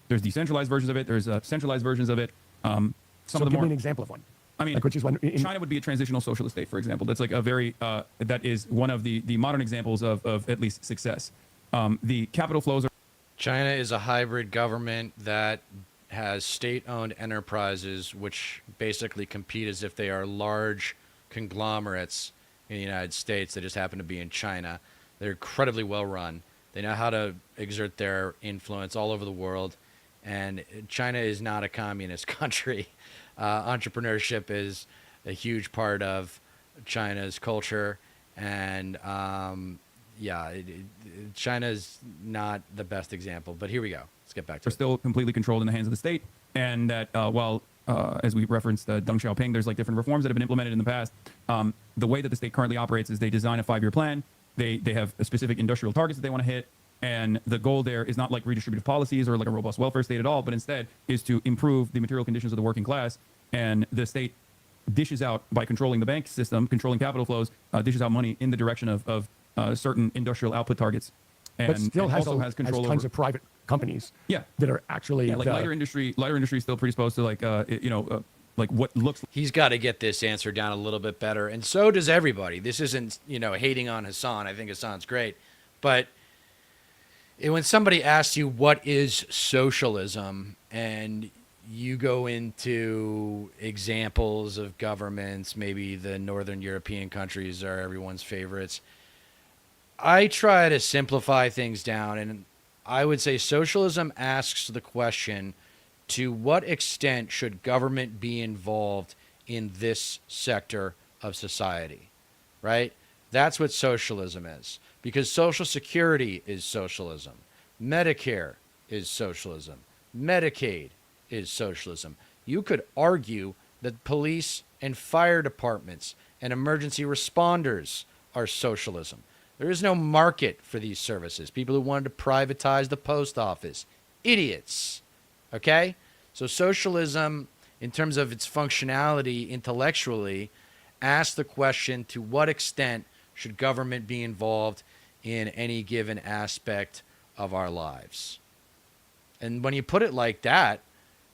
There's decentralized versions of it. There's centralized versions of it. Give me an example of one. I mean, which is one China would be a transitional socialist state, for example. That's like a very that is one of the modern examples of at least success. The capital flows are. China is a hybrid government that has state-owned enterprises which basically compete as if they are large conglomerates in the United States that just happen to be in China. They're incredibly well run. They know how to exert their influence all over the world. And China is not a communist country. Entrepreneurship is a huge part of China's culture. And China is not the best example. But here we go. Let's get back to it. Still completely controlled in the hands of the state. And that as we referenced Deng Xiaoping, there's like different reforms that have been implemented in the past. The way that the state currently operates is they design a 5-year plan. They have specific industrial targets that they want to hit. And the goal there is not like redistributive policies or like a robust welfare state at all, but instead is to improve the material conditions of the working class. And the state dishes out, by controlling the bank system, controlling capital flows, dishes out money in the direction of certain industrial output targets. And but still has control has tons of private companies that are actually like lighter industry is still predisposed to like what looks. He's got to get this answer down a little bit better, and so does everybody. This isn't hating on Hasan. I think Hasan's great, but when somebody asks you what is socialism and you go into examples of governments, maybe the Northern European countries are everyone's favorites. I try to simplify things down, and I would say socialism asks the question, to what extent should government be involved in this sector of society, right? That's what socialism is, because Social Security is socialism. Medicare is socialism. Medicaid is socialism. You could argue that police and fire departments and emergency responders are socialism. There is no market for these services. People who wanted to privatize the post office. Idiots. Okay? So socialism, in terms of its functionality intellectually, asks the question, to what extent should government be involved in any given aspect of our lives? And when you put it like that,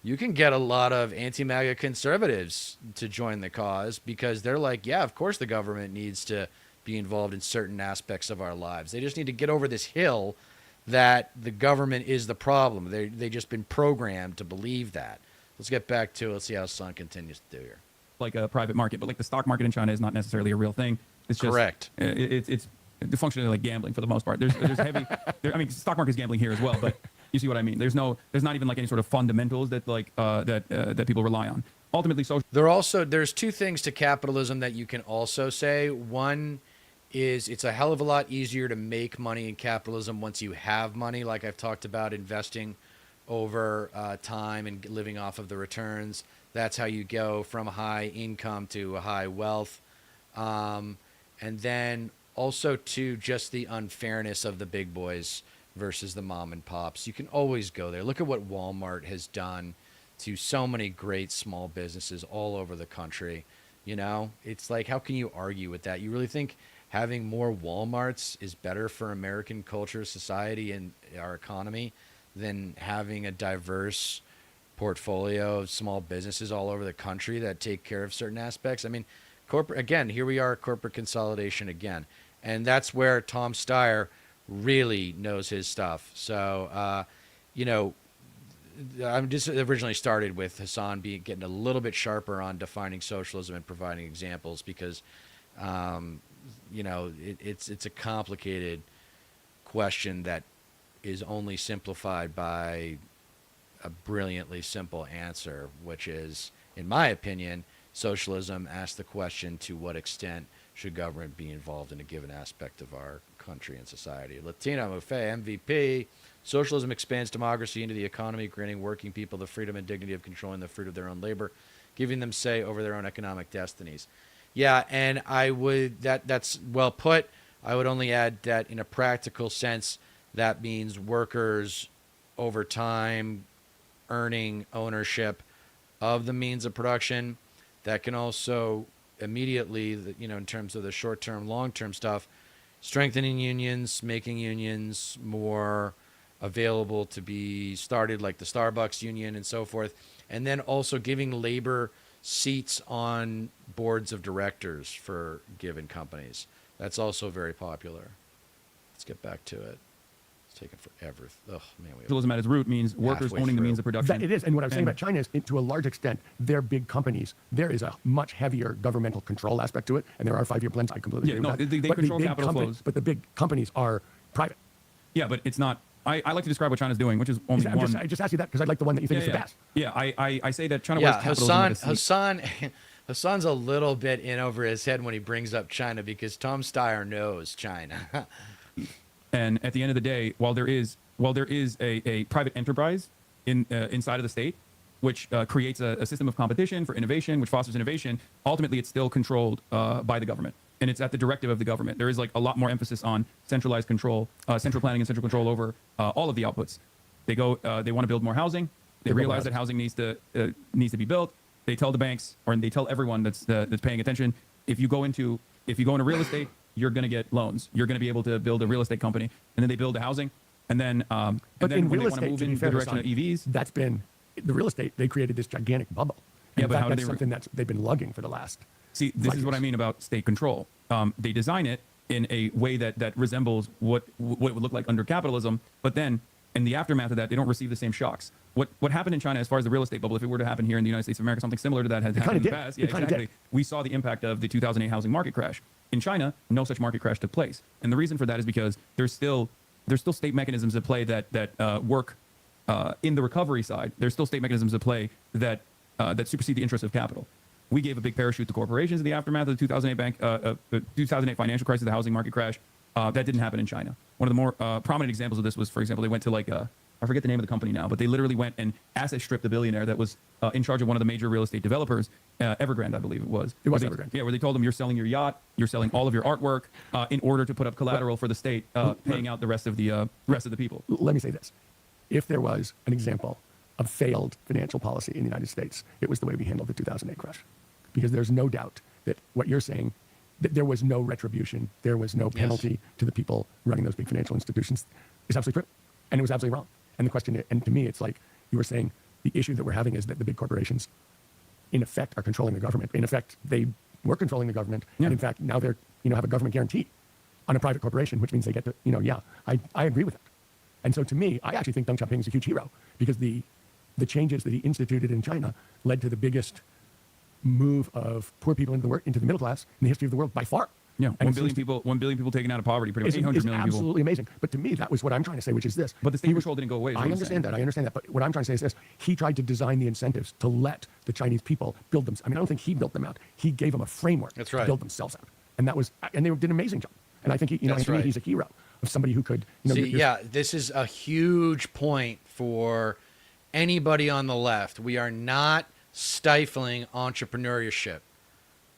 you can get a lot of anti-MAGA conservatives to join the cause, because they're like, yeah, of course the government needs to be involved in certain aspects of our lives. They just need to get over this hill that the government is the problem. They've just been programmed to believe that. Let's get back to it. Let's see how Hasan continues to do here. Like a private market, but like the stock market in China is not necessarily a real thing. It's just correct. It's functionally like gambling for the most part. There's heavy. I mean, stock market is gambling here as well, but you see what I mean. There's not even like any sort of fundamentals that that people rely on. Ultimately, social. There's two things to capitalism that you can also say. One is it's a hell of a lot easier to make money in capitalism once you have money, like I've talked about, investing over time and living off of the returns. That's how you go from a high income to a high wealth. And then also to just the unfairness of the big boys versus the mom and pops. You can always go there. Look at what Walmart has done to so many great small businesses all over the country. You know, it's like, how can you argue with that? You really think having more Walmarts is better for American culture, society, and our economy than having a diverse portfolio of small businesses all over the country that take care of certain aspects? I mean, here we are, corporate consolidation again. And that's where Tom Steyer really knows his stuff. So, I'm just originally started with Hasan getting a little bit sharper on defining socialism and providing examples because, it's a complicated question that is only simplified by a brilliantly simple answer, which is, in my opinion, socialism asks the question, to what extent should government be involved in a given aspect of our country and society? Latino Mufe, MVP. Socialism expands democracy into the economy, granting working people the freedom and dignity of controlling the fruit of their own labor, giving them say over their own economic destinies. Yeah, and that's well put. I would only add that in a practical sense, that means workers over time earning ownership of the means of production. That can also immediately, in terms of the short-term, long-term stuff, strengthening unions, making unions more available to be started, like the Starbucks union and so forth, and then also giving labor seats on boards of directors for given companies. That's also very popular. Let's get back to it. It's taken forever. Oh man, socialism at its root means workers owning the means of production. That it is, and what I was saying about China is, to a large extent, they're big companies. There is a much heavier governmental control aspect to it, and there are 5-year plans. I completely agree with that. They control capital flows. But the big companies are private. Yeah, but it's not. I like to describe what China's doing, which is only one. I just asked you that because I like the one that you think is the best. Yeah, I say that China wears capitalism. Hassan's a little bit in over his head when he brings up China because Tom Steyer knows China. And at the end of the day, while there is a private enterprise inside of the state, which creates a system of competition for innovation, which fosters innovation, ultimately it's still controlled by the government. And it's at the directive of the government. There is like a lot more emphasis on centralized control, central planning and central control over all of the outputs. They want to build more housing. They realize that housing needs to be built. They tell the banks, or they tell everyone that's paying attention, if you go into real estate, you're going to get loans. You're going to be able to build a real estate company, and then they build the housing, and then when they want to move in the direction of EVs, that's been the real estate. They created this gigantic bubble. And yeah, but how do they? Something that they've been lugging for the last. See, this is what I mean about state control. They design it in a way that resembles what it would look like under capitalism, but then in the aftermath of that, they don't receive the same shocks. What happened in China as far as the real estate bubble, if it were to happen here in the United States of America, something similar to that had happened in the past. Yeah, exactly. We saw the impact of the 2008 housing market crash. In China, no such market crash took place. And the reason for that is because there's still state mechanisms at play that work in the recovery side. There's still state mechanisms at play that supersede the interests of capital. We gave a big parachute to corporations in the aftermath of the 2008 financial crisis, the housing market crash. That didn't happen in China. One of the more prominent examples of this was, for example, they went to I forget the name of the company now, but they literally went and asset stripped a billionaire that was in charge of one of the major real estate developers, Evergrande, I believe it was. It was Evergrande. Yeah, where they told them, you're selling your yacht, you're selling all of your artwork in order to put up collateral for the state, paying out the rest of the people. Let me say this. If there was an example of failed financial policy in the United States, it was the way we handled the 2008 crash. Because there's no doubt that what you're saying, that there was no retribution, there was no penalty to the people running those big financial institutions, is absolutely true. And it was absolutely wrong. And the question, and to me, it's like you were saying, the issue that we're having is that the big corporations, in effect, are controlling the government. In effect, they were controlling the government. Yeah. And in fact, now they're, have a government guarantee on a private corporation, which means they get to, I agree with that. And so to me, I actually think Deng Xiaoping is a huge hero because the changes that he instituted in China led to the biggest move of poor people into the middle class in the history of the world by far. Yeah, and 1 billion people taken out of poverty, pretty much 800 million people. Absolutely amazing. But to me, that was what I'm trying to say, which is this. But the state control didn't go away. I understand that. But what I'm trying to say is this. He tried to design the incentives to let the Chinese people build them. I mean, I don't think he built them out. He gave them a framework to build themselves out. And they did an amazing job. And I think he's a hero of somebody who could. This is a huge point for anybody on the left. We are not stifling entrepreneurship,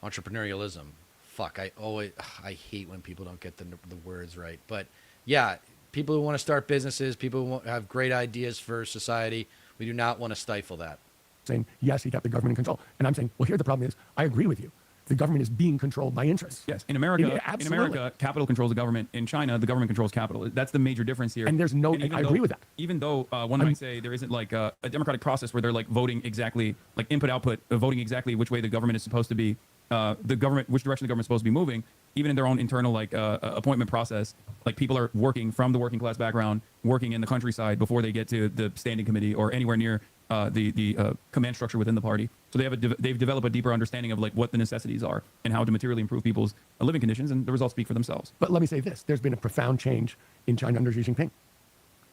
entrepreneurialism. Fuck, I hate when people don't get the words right. But yeah, people who want to start businesses, people who have great ideas for society, we do not want to stifle that. Saying, yes, he kept the government in control. And I'm saying, well, here the problem is, I agree with you. The government is being controlled by interests. Yes, in America, capital controls the government. In China, the government controls capital. That's the major difference here. And there's no, I agree with that. Even though one might say there isn't like a democratic process where they're like voting exactly, like input output, voting exactly which way the government is supposed to be, which direction the government is supposed to be moving. Even in their own internal like appointment process, like people are working from the working class background, working in the countryside before they get to the standing committee or anywhere near the command structure within the party. So they've developed a deeper understanding of like what the necessities are and how to materially improve people's living conditions, and the results speak for themselves. But let me say this: there's been a profound change in China under Xi Jinping.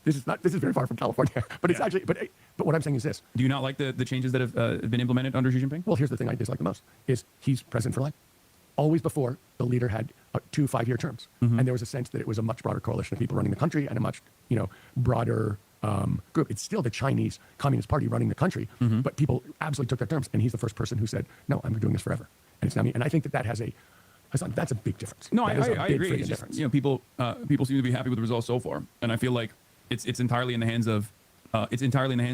This is very far from California, but it's actually. But what I'm saying is this: do you not like the changes that have been implemented under Xi Jinping? Well, here's the thing I dislike the most: is he's president for life. Always before, the leader had 2 5-year terms, and there was a sense that it was a much broader coalition of people running the country and a much broader group. It's still the Chinese Communist Party running the country, but people absolutely took their terms, and he's the first person who said, "No, I'm doing this forever." And it's not me. And I think that has that's a big difference. No, I agree. It's just, people seem to be happy with the results so far, and I feel like it's entirely in the hands of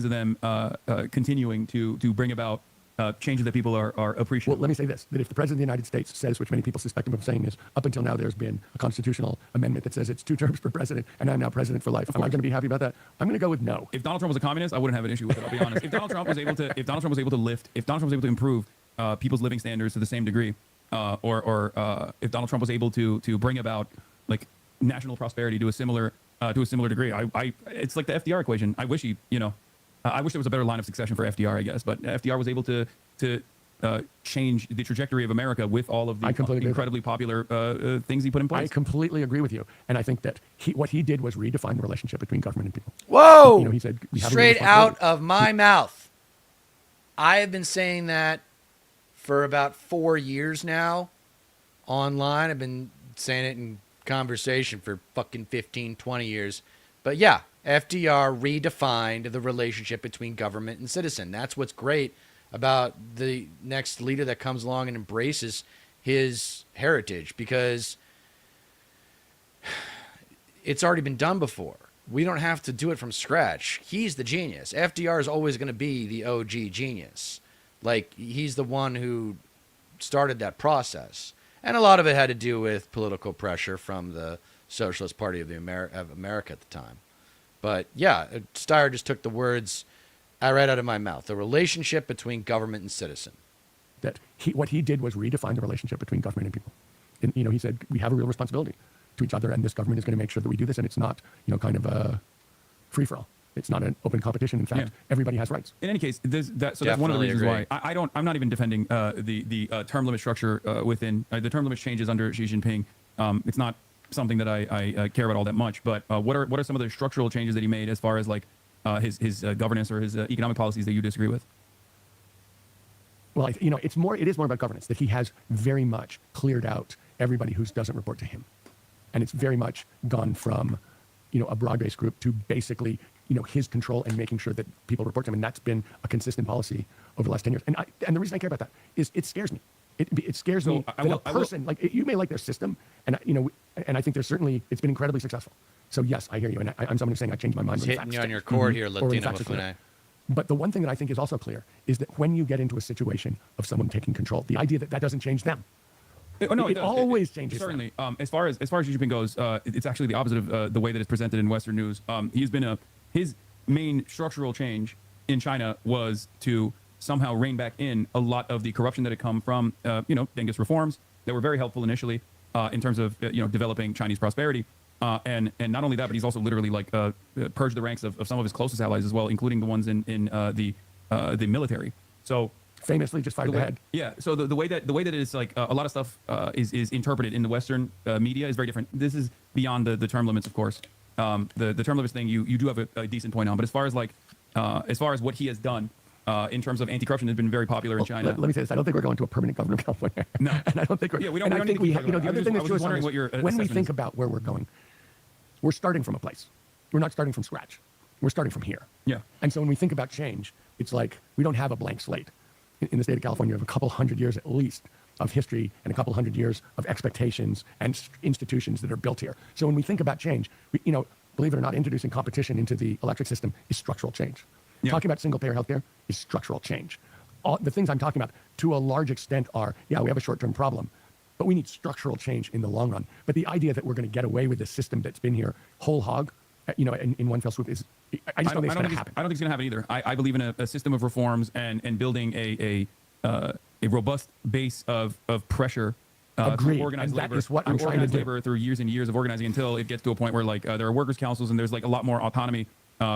them continuing to bring about changes that people are appreciating. Well, let me say this, that if the President of the United States says, which many people suspect him of saying is, up until now there's been a constitutional amendment that says it's 2 terms per president, and I'm now president for life. Am I going to be happy about that? I'm going to go with no. If Donald Trump was a communist, I wouldn't have an issue with it, I'll be honest. If Donald Trump was able to improve people's living standards to the same degree, or if Donald Trump was able to bring about like national prosperity to a similar degree, it's like the FDR equation. I wish I wish there was a better line of succession for FDR, I guess, but FDR was able to change the trajectory of America with all of the incredibly popular things he put in place. I completely agree with you, and I think that what he did was redefine the relationship between government and people. Whoa! He said, straight out of my mouth. I have been saying that for about 4 years now. Online, I've been saying it in conversation for fucking 15, 20 years. But yeah, FDR redefined the relationship between government and citizen. That's what's great about the next leader that comes along and embraces his heritage, because it's already been done before. We don't have to do it from scratch. He's the genius. FDR is always going to be the OG genius. Like, he's the one who started that process. And a lot of it had to do with political pressure from the Socialist Party of America at the time. But yeah, Steyer just took the words right out of my mouth. The relationship between government and citizen. That what he did was redefine the relationship between government and people. And, he said, we have a real responsibility to each other, and this government is going to make sure that we do this, and it's not, kind of a free-for-all. It's not an open competition. In fact, everybody has rights. In any case, that's one of the reasons why I'm not even defending the term limit structure within the term limit changes under Xi Jinping. It's not something that I care about all that much. But what are some of the structural changes that he made as far as like his governance or his economic policies that you disagree with? Well, it is more about governance, that he has very much cleared out everybody who doesn't report to him, and it's very much gone from a broad-based group to basically his control and making sure that people report to him, and that's been a consistent policy over the last 10 years. And the reason I care about that is it scares me. It scares me that a person you may like their system, and I think it's been incredibly successful. So yes, I hear you, and I'm somebody saying I changed my mind. It's hitting you on your cord here, Latino Mafune. But the one thing that I think is also clear is that when you get into a situation of someone taking control, the idea that doesn't change them. It always changes. Certainly. As far as Xi Jinping goes, it's actually the opposite of the way that it's presented in Western news. His main structural change in China was to somehow rein back in a lot of the corruption that had come from Dengist reforms that were very helpful initially in terms of developing Chinese prosperity. And not only that, but he's also literally like purged the ranks of some of his closest allies as well, including the ones in the military. So famously just fired ahead. Yeah. So the way that it is like a lot of stuff is interpreted in the Western media is very different. This is beyond the term limits, of course. The term limits thing you do have a decent point on, but as far as what he has done in terms of anti-corruption has been very popular in China. Let me say this: I don't think we're going to a permanent governor of California. No, and I don't think we're. Yeah, we don't. And I think we. The other thing that's true is when we think about where we're going, we're starting from a place. We're not starting from scratch. We're starting from here. Yeah. And so when we think about change, it's like we don't have a blank slate. In the state of California, we have a couple hundred years at least of history and a couple hundred years of expectations and institutions that are built here. So when we think about change, believe it or not, introducing competition into the electric system is structural change. Yeah. Talking about single-payer healthcare is structural change. All the things I'm talking about, to a large extent, are, we have a short-term problem, but we need structural change in the long run. But the idea that we're going to get away with this system that's been here whole hog, in one fell swoop is, I just don't think it's going to happen. I don't think it's going to happen either. I believe in a system of reforms and building a robust base of pressure through organized labor. That is what I'm trying to do. Labor through years and years of organizing until it gets to a point where there are workers' councils and there's a lot more autonomy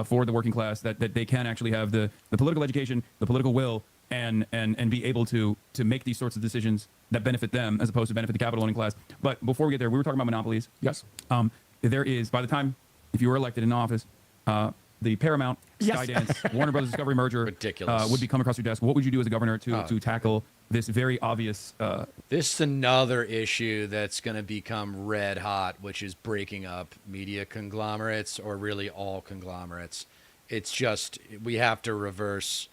for the working class that they can actually have the political education, the political will, and be able to make these sorts of decisions that benefit them as opposed to benefit the capital owning class. But before we get there, we were talking about monopolies. Yes. There is, by the time, if you were elected in office, the Paramount, Skydance, Warner Brothers Discovery merger would be come across your desk. What would you do as a governor to tackle this very obvious? This is another issue that's going to become red hot, which is breaking up media conglomerates, or really all conglomerates. It's just we have to reverse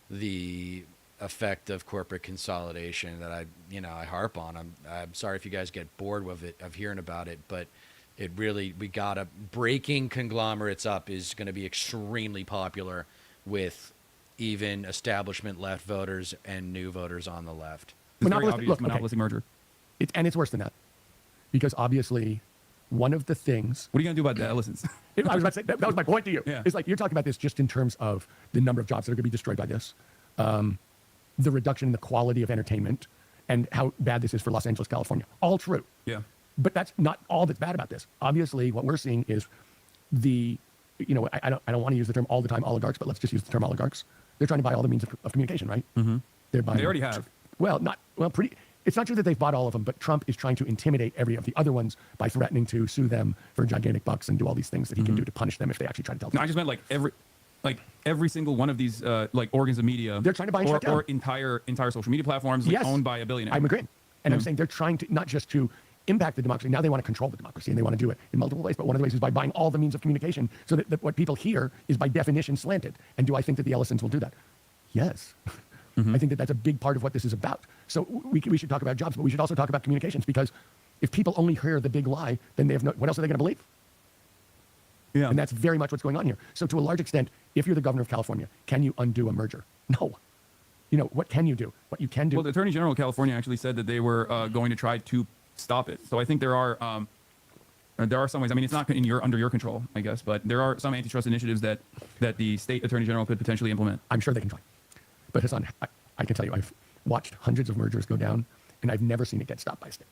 the effect of corporate consolidation that I harp on. I'm sorry if you guys get bored of hearing about it, but breaking conglomerates up is going to be extremely popular with even establishment left voters and new voters on the left. Monopolistic merger. It's worse than that, because obviously one of the things. What are you going to do about that? Listen, I was about to say that was my point to you. Yeah. It's like you're talking about this just in terms of the number of jobs that are going to be destroyed by this, the reduction in the quality of entertainment, and how bad this is for Los Angeles, California. All true. Yeah. But that's not all that's bad about this. Obviously, what we're seeing is I don't want to use the term all the time oligarchs, but let's just use the term oligarchs. They're trying to buy all the means of communication, right? Mm-hmm. They're buying. They already have. It's not true that they've bought all of them, but Trump is trying to intimidate every of the other ones by threatening to sue them for gigantic bucks and do all these things that he can do to punish them if they actually try to tell them. No, I just meant every single one of these organs of media. They're trying to buy and shut down. Or entire social media platforms owned by a billionaire. I'm agreeing. And I'm saying they're trying to not just to impact the democracy. Now they want to control the democracy, and they want to do it in multiple ways. But one of the ways is by buying all the means of communication, so that what people hear is by definition slanted. And do I think that the Ellisons will do that? Yes. I think that that's a big part of what this is about. So we should talk about jobs, but we should also talk about communications, because if people only hear the big lie, then they have what else are they going to believe? Yeah. And that's very much what's going on here. So to a large extent, if you're the governor of California, can you undo a merger? No. What can you do? What you can do. Well, the Attorney General of California actually said that they were going to try to stop it. So I think there are some ways. I mean, it's not under your control, I guess, but there are some antitrust initiatives that the state attorney general could potentially implement. I'm sure they can try. But Hasan, I can tell you, I've watched hundreds of mergers go down, and I've never seen it get stopped by a state.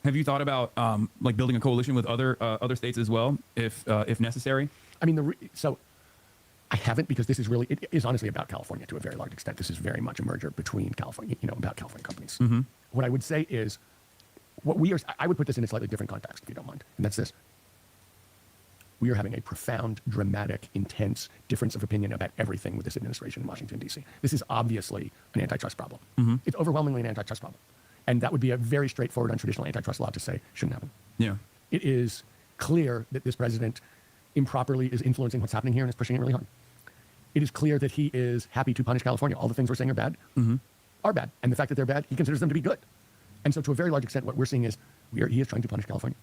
Have you thought about building a coalition with other states as well, if necessary? I mean, so I haven't, because it is honestly about California to a very large extent. This is very much a merger between California, about California companies. Mm-hmm. What I would say is, I would put this in a slightly different context, if you don't mind, and that's this. We are having a profound, dramatic, intense difference of opinion about everything with this administration in Washington, D.C. This is obviously an antitrust problem. Mm-hmm. It's overwhelmingly an antitrust problem. And that would be a very straightforward, untraditional antitrust law to say shouldn't happen. Yeah. It is clear that this president improperly is influencing what's happening here and is pushing it really hard. It is clear that he is happy to punish California. All the things we're saying are bad, are bad. And the fact that they're bad, he considers them to be good. And so to a very large extent, what we're seeing is he is trying to punish California.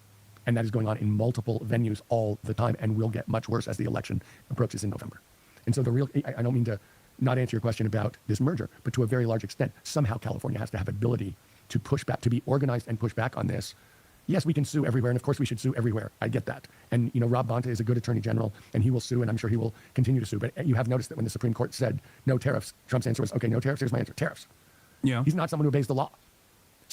And that is going on in multiple venues all the time, and will get much worse as the election approaches in November. And so I don't mean to not answer your question about this merger, but to a very large extent, somehow California has to have ability to push back, to be organized and push back on this. Yes, we can sue everywhere, and of course we should sue everywhere. I get that. And, Rob Bonta is a good attorney general, and he will sue, and I'm sure he will continue to sue. But you have noticed that when the Supreme Court said no tariffs, Trump's answer was, okay, no tariffs, here's my answer, tariffs. Yeah. He's not someone who obeys the law.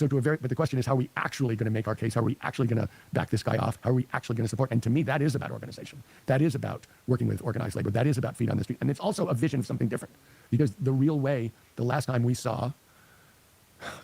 but the question is, how are we actually going to make our case? How are we actually going to back this guy off? How are we actually going to support? And to me, that is about organization. That is about working with organized labor. That is about feet on the street. And it's also a vision of something different, because the real way, the last time we saw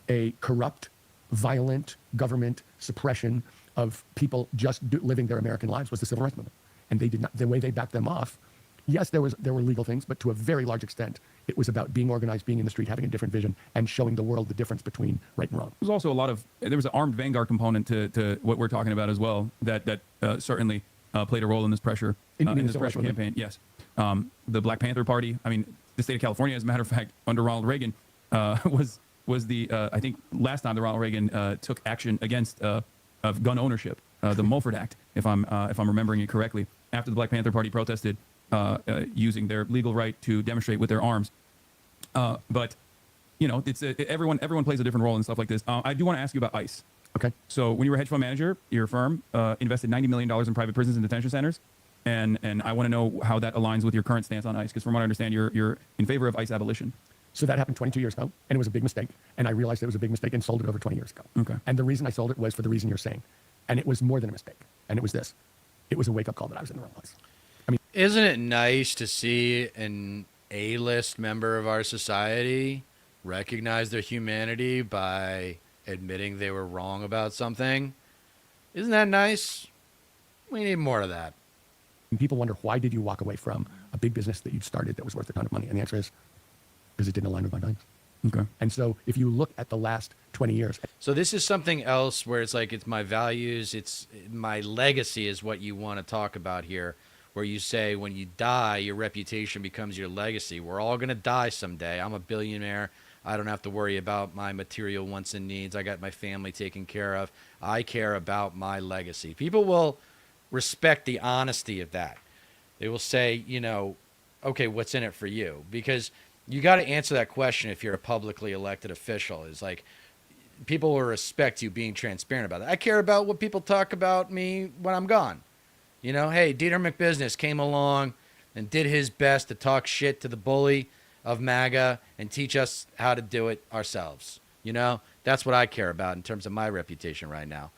a corrupt, violent government suppression of people just living their American lives was the civil rights movement. And they did not, the way they backed them off, yes, there were legal things, but to a very large extent, it was about being organized, being in the street, having a different vision, and showing the world the difference between right and wrong. There's also there was an armed vanguard component to what we're talking about as well, that certainly played a role in this pressure, in this pressure campaign. Yes. The Black Panther Party, I mean, the state of California, as a matter of fact, under Ronald Reagan, was the, I think last time that Ronald Reagan took action against of gun ownership, the Mulford Act, if I'm remembering it correctly, after the Black Panther Party protested using their legal right to demonstrate with their arms. But you know, it's everyone plays a different role in stuff like this. I do want to ask you about ICE. Okay. So when you were a hedge fund manager, your firm invested $90 million in private prisons and detention centers, and I want to know how that aligns with your current stance on ICE, because from what I understand, you're in favor of ICE abolition. So that happened 22 years ago, and it was a big mistake. And I realized it was a big mistake and sold it over 20 years ago. Okay. And the reason I sold it was for the reason you're saying. And it was more than a mistake. And it was this. It was a wake-up call that I was in the wrong place. I mean, isn't it nice to see an A-list member of our society recognize their humanity by admitting they were wrong about something? Isn't that nice? We need more of that. And people wonder, why did you walk away from a big business that you'd started that was worth a ton of money? And the answer is, because it didn't align with my values. Okay. And so if you look at the last 20 years. So this is something else where it's like, it's my values, it's my legacy is what you want to talk about here, where you say when you die, your reputation becomes your legacy. We're all going to die someday. I'm a billionaire. I don't have to worry about my material wants and needs. I got my family taken care of. I care about my legacy. People will respect the honesty of that. They will say, you know, okay, what's in it for you? Because you got to answer that question if you're a publicly elected official. It's like, people will respect you being transparent about that. I care about what people talk about me when I'm gone. You know, hey, Deter McBusiness came along and did his best to talk shit to the bully of MAGA and teach us how to do it ourselves. You know, that's what I care about in terms of my reputation right now.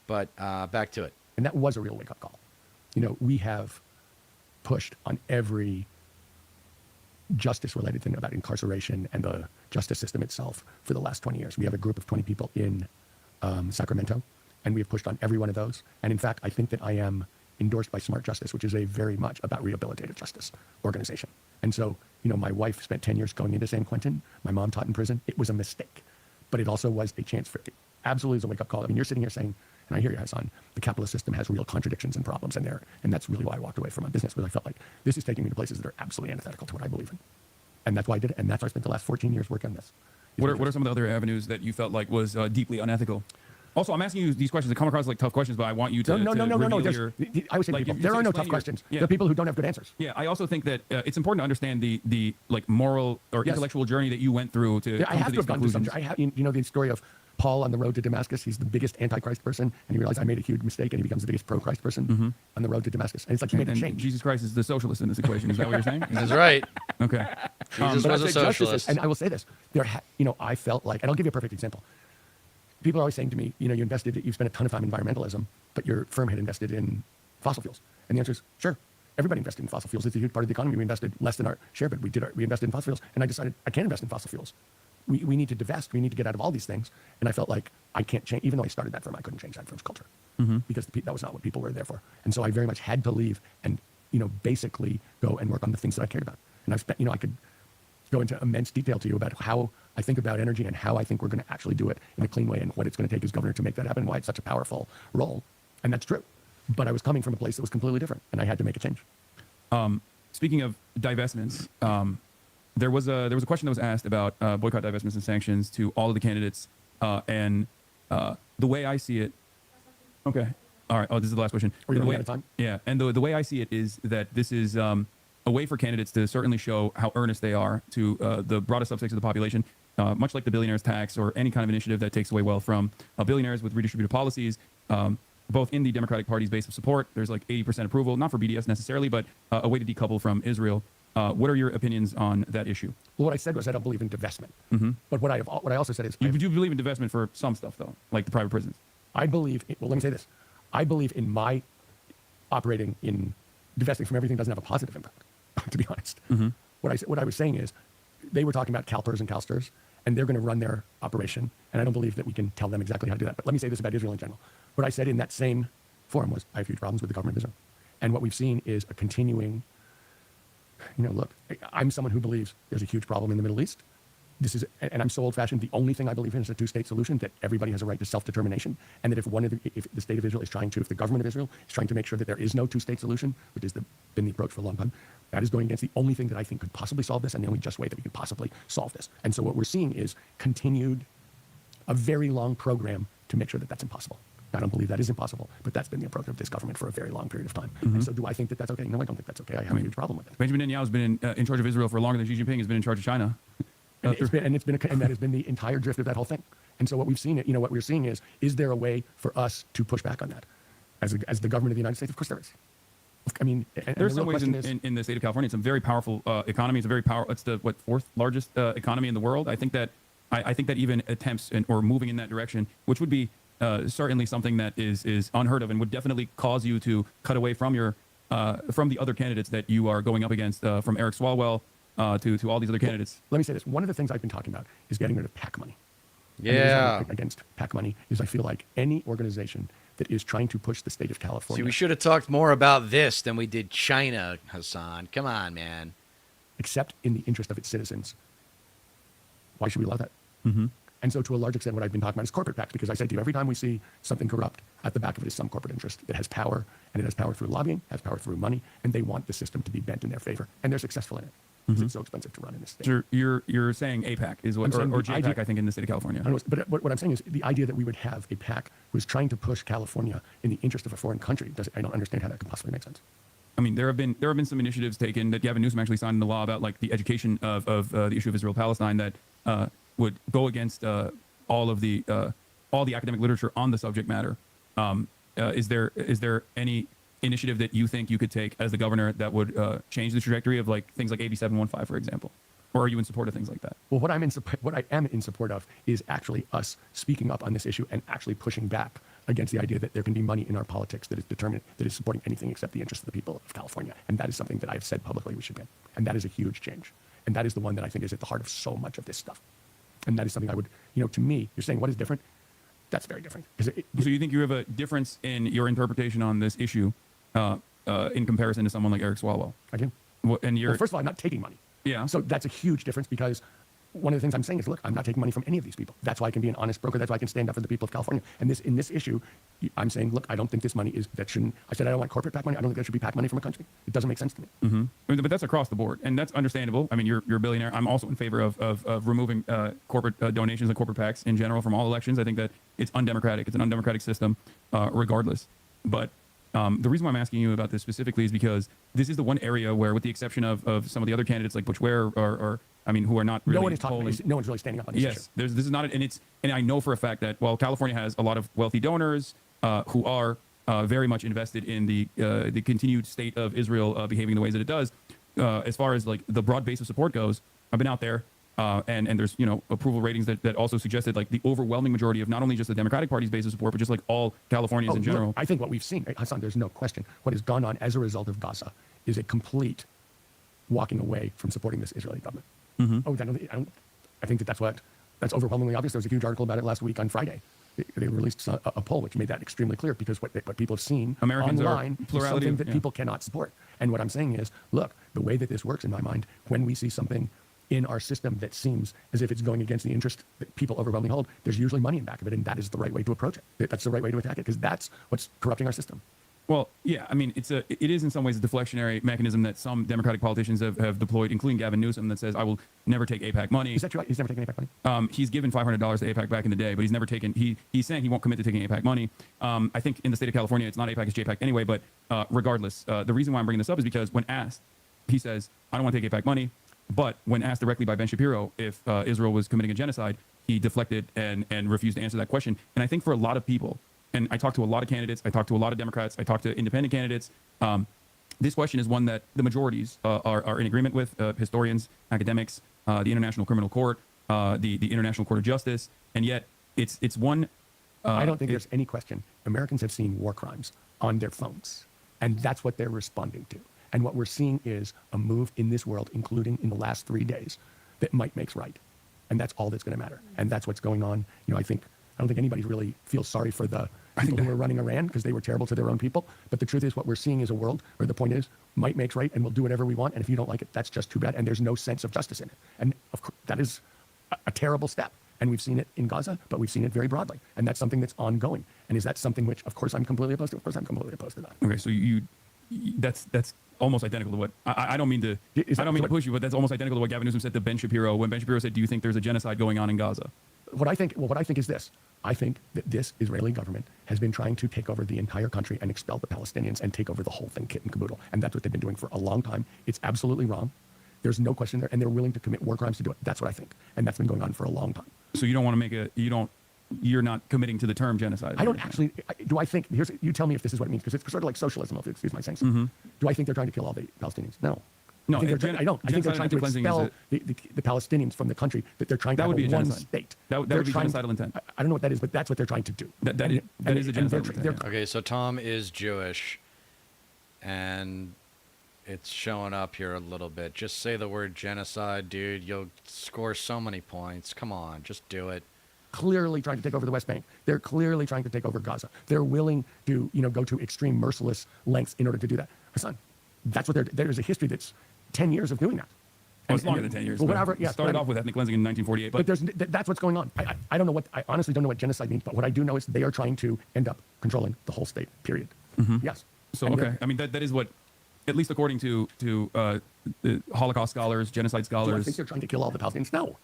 But back to it. And that was a real wake-up call. You know, we have pushed on every justice-related thing about incarceration and the justice system itself for the last 20 years. We have a group of 20 people in Sacramento, and we have pushed on every one of those. And in fact, I think that I am endorsed by Smart Justice, which is a very much about rehabilitative justice organization. And so, you know, my wife spent 10 years going into San Quentin. My mom taught in prison. It was a mistake, but it also was a chance for it. Absolutely is a wake-up call. I mean, you're sitting here saying, and I hear you, Hasan, the capitalist system has real contradictions and problems in there. And that's really why I walked away from my business, because I felt like this is taking me to places that are absolutely antithetical to what I believe in. And that's why I did it. And that's why I spent the last 14 years working on this. What are some of the other avenues that you felt like was deeply unethical? Also, I'm asking you these questions that come across like tough questions, but I want you to No. I would say like, people. There are no tough questions. Yeah. There are people who don't have good answers. Yeah, I also think that it's important to understand the like moral or intellectual journey that you went through to come to these conclusions. You know the story of Paul on the road to Damascus. He's the biggest antichrist person, and he realized I made a huge mistake, and he becomes the biggest pro-Christ person on the road to Damascus. And it's like he made a change. Jesus Christ is the socialist in this equation. Is that what you're saying? This is right. Okay. Jesus was a socialist. And I will say this: I felt like, and I'll give you a perfect example. People are always saying to me, you know, you spent a ton of time in environmentalism, but your firm had invested in fossil fuels. And the answer is, sure, everybody invested in fossil fuels. It's a huge part of the economy. We invested less than our share, but we invested in fossil fuels. And I decided I can't invest in fossil fuels. We need to divest. We need to get out of all these things. And I felt like I can't change, even though I started that firm, I couldn't change that firm's culture because that was not what people were there for. And so I very much had to leave and, you know, basically go and work on the things that I cared about. And I've spent, you know, I could go into immense detail to you about how I think about energy and how I think we're going to actually do it in a clean way and what it's going to take as governor to make that happen and why it's such a powerful role. And that's true. But I was coming from a place that was completely different, and I had to make a change. Speaking of divestments, there was a question that was asked about boycott, divestments, and sanctions to all of the candidates. And the way I see it... Okay. All right. Oh, this is the last question. Are you running out of time? Yeah. And the way I see it is that this is... a way for candidates to certainly show how earnest they are to the broadest subsects of the population, much like the billionaires tax or any kind of initiative that takes away wealth from billionaires with redistributive policies, both in the Democratic Party's base of support. There's like 80% approval, not for BDS necessarily, but a way to decouple from Israel. What are your opinions on that issue? Well, what I said was I don't believe in divestment. But what I also said is You do believe in divestment for some stuff, though, like the private prisons. I believe, well, let me say this. I believe in my operating in divesting from everything doesn't have a positive impact, to be honest. What I was saying is they were talking about CalPERS and CalSTRS, and they're going to run their operation, and I don't believe that we can tell them exactly how to do that. But let me say this about Israel in general. What I said in that same forum was I have huge problems with the government of Israel. And what we've seen is a continuing, look, I'm someone who believes there's a huge problem in the Middle East. And I'm so old-fashioned, the only thing I believe in is a two-state solution, that everybody has a right to self-determination, and that if the state of Israel is if the government of Israel is trying to make sure that there is no two-state solution, which has been the approach for a long time, that is going against the only thing that I think could possibly solve this, and the only just way that we could possibly solve this. And so what we're seeing is a very long program to make sure that that's impossible. I don't believe that is impossible, but that's been the approach of this government for a very long period of time. And so do I think that that's okay? No, I don't think that's okay. I have a huge problem with it. Benjamin Netanyahu has been in charge of Israel for longer than Xi Jinping has been in charge of China. And that has been the entire drift of that whole thing. And so what we've seen, what we're seeing is there a way for us to push back on that as the government of the United States? Of course there is. I mean, there's some ways in the state of California. It's a very powerful economy. It's the fourth largest economy in the world. I think that even attempts or moving in that direction, which would be certainly something that is unheard of and would definitely cause you to cut away from from the other candidates that you are going up against, from Eric Swalwell to all these other candidates. Let me say this. One of the things I've been talking about is getting rid of PAC money. Yeah. Against PAC money is I feel like any organization that is trying to push the state of California. See, we should have talked more about this than we did China, Hasan. Come on, man. Except in the interest of its citizens. Why should we allow that? And so to a large extent, what I've been talking about is corporate PACs, because I said to you, every time we see something corrupt, at the back of it is some corporate interest that has power, and it has power through lobbying, has power through money, and they want the system to be bent in their favor, and they're successful in it. Because it's so expensive to run in this state. So you're saying APAC is what, or JPAC, I think, in the state of California. But what I'm saying is the idea that we would have a PAC who is trying to push California in the interest of a foreign country, I don't understand how that could possibly make sense. I mean, there have been some initiatives taken that Gavin Newsom actually signed into law about, like, the education of the issue of Israel-Palestine that would go against all the academic literature on the subject matter. Is there any initiative that you think you could take as the governor that would change the trajectory of, like, things like AB 715, for example? Or are you in support of things like that? Well, what I am in support of is actually us speaking up on this issue and actually pushing back against the idea that there can be money in our politics that is supporting anything except the interests of the people of California. And that is something that I've said publicly we should ban. And that is a huge change. And that is the one that I think is at the heart of so much of this stuff. And that is something I would, to me, you're saying what is different? That's very different. So you think you have a difference in your interpretation on this issue in comparison to someone like Eric Swalwell? I do. Well, first of all, I'm not taking money. Yeah. So that's a huge difference, because one of the things I'm saying is, look, I'm not taking money from any of these people. That's why I can be an honest broker. That's why I can stand up for the people of California. And in this issue, I'm saying, look, I don't think this money I said I don't want corporate PAC money. I don't think there should be PAC money from a country. It doesn't make sense to me. But that's across the board, and that's understandable. I mean, you're a billionaire. I'm also in favor of removing corporate donations and corporate PACs in general from all elections. I think that it's undemocratic. It's an undemocratic system, regardless. But the reason why I'm asking you about this specifically is because this is the one area where, with the exception of some of the other candidates like Butch Ware who are not really no one's really standing up on this issue. Yes, this is not, and I know for a fact that while California has a lot of wealthy donors who are very much invested in the continued state of Israel behaving the ways that it does, as far as, like, the broad base of support goes, I've been out there. And there's approval ratings that also suggested, like, the overwhelming majority of not only just the Democratic Party's base of support, but just, like, all Californians in general. Look, I think what we've seen, Hasan, there's no question, what has gone on as a result of Gaza is a complete walking away from supporting this Israeli government. I think that's overwhelmingly obvious. There was a huge article about it last week on Friday. They released a poll which made that extremely clear, because what people have seen online is something that people cannot support. And what I'm saying is, look, the way that this works in my mind, when we see something in our system that seems as if it's going against the interest that people overwhelmingly hold, there's usually money in back of it, and that is the right way to approach it. That's the right way to attack it, because that's what's corrupting our system. Well, yeah, I mean, it is in some ways a deflectionary mechanism that some Democratic politicians have deployed, including Gavin Newsom, that says, I will never take AIPAC money. Is that true? He's never taken AIPAC money? He's given $500 to AIPAC back in the day, but he's never taken, he's saying he won't commit to taking AIPAC money. I think in the state of California, it's not AIPAC, it's JPAC anyway, but regardless, the reason why I'm bringing this up is because when asked, he says, I don't want to take AIPAC money. But when asked directly by Ben Shapiro if Israel was committing a genocide, he deflected and refused to answer that question. And I think for a lot of people, and I talked to a lot of candidates, I talked to a lot of Democrats, I talked to independent candidates, this question is one that the majorities are in agreement with, historians, academics, the International Criminal Court, the International Court of Justice, and yet it's one. I don't think there's any question. Americans have seen war crimes on their phones, and that's what they're responding to. And what we're seeing is a move in this world, including in the last 3 days, that might makes right. And that's all that's going to matter. And that's what's going on. You know, I don't think anybody really feels sorry for the people who were running Iran because they were terrible to their own people. But the truth is what we're seeing is a world where the point is might makes right, and we'll do whatever we want. And if you don't like it, that's just too bad. And there's no sense of justice in it. And of course, that is a terrible step. And we've seen it in Gaza, but we've seen it very broadly. And that's something that's ongoing. And is that something which, of course, I'm completely opposed to? Of course, I'm completely opposed to that. Okay, so that's almost identical to what I don't mean to push you, but that's almost identical to what Gavin Newsom said to Ben Shapiro when Ben Shapiro said, "Do you think there's a genocide going on in Gaza?" What I think is this. I think that this Israeli government has been trying to take over the entire country and expel the Palestinians and take over the whole thing, kit and caboodle. And that's what they've been doing for a long time. It's absolutely wrong. There's no question there, and they're willing to commit war crimes to do it. That's what I think, and that's been going on for a long time. So you don't want to you're not committing to the term genocide. I don't actually. Do I think? You tell me if this is what it means, because it's sort of like socialism. If you excuse my saying so. Mm-hmm. Do I think they're trying to kill all the Palestinians? No. No, I don't. I think they're trying to expel the Palestinians from the country. That they're trying to have one state. That would be genocidal intent. I don't know what that is, but that's what they're trying to do. That is a genocidal intent. Okay, so Tom is Jewish, and it's showing up here a little bit. Just say the word genocide, dude. You'll score so many points. Come on, just do it. Clearly trying to take over the West Bank. They're clearly trying to take over Gaza. They're willing to, go to extreme, merciless lengths in order to do that. Hasan, that's what there's a history that's 10 years of doing that. Well, it's longer than 10 years. Well, whatever. Yeah, started off with ethnic cleansing in 1948. But that's what's going on. I don't know I honestly don't know what genocide means, but what I do know is they are trying to end up controlling the whole state, period. Mm-hmm. Yes. So, okay. I mean, that is what, at least according to the Holocaust scholars, genocide scholars. Do I think they're trying to kill all the Palestinians? No.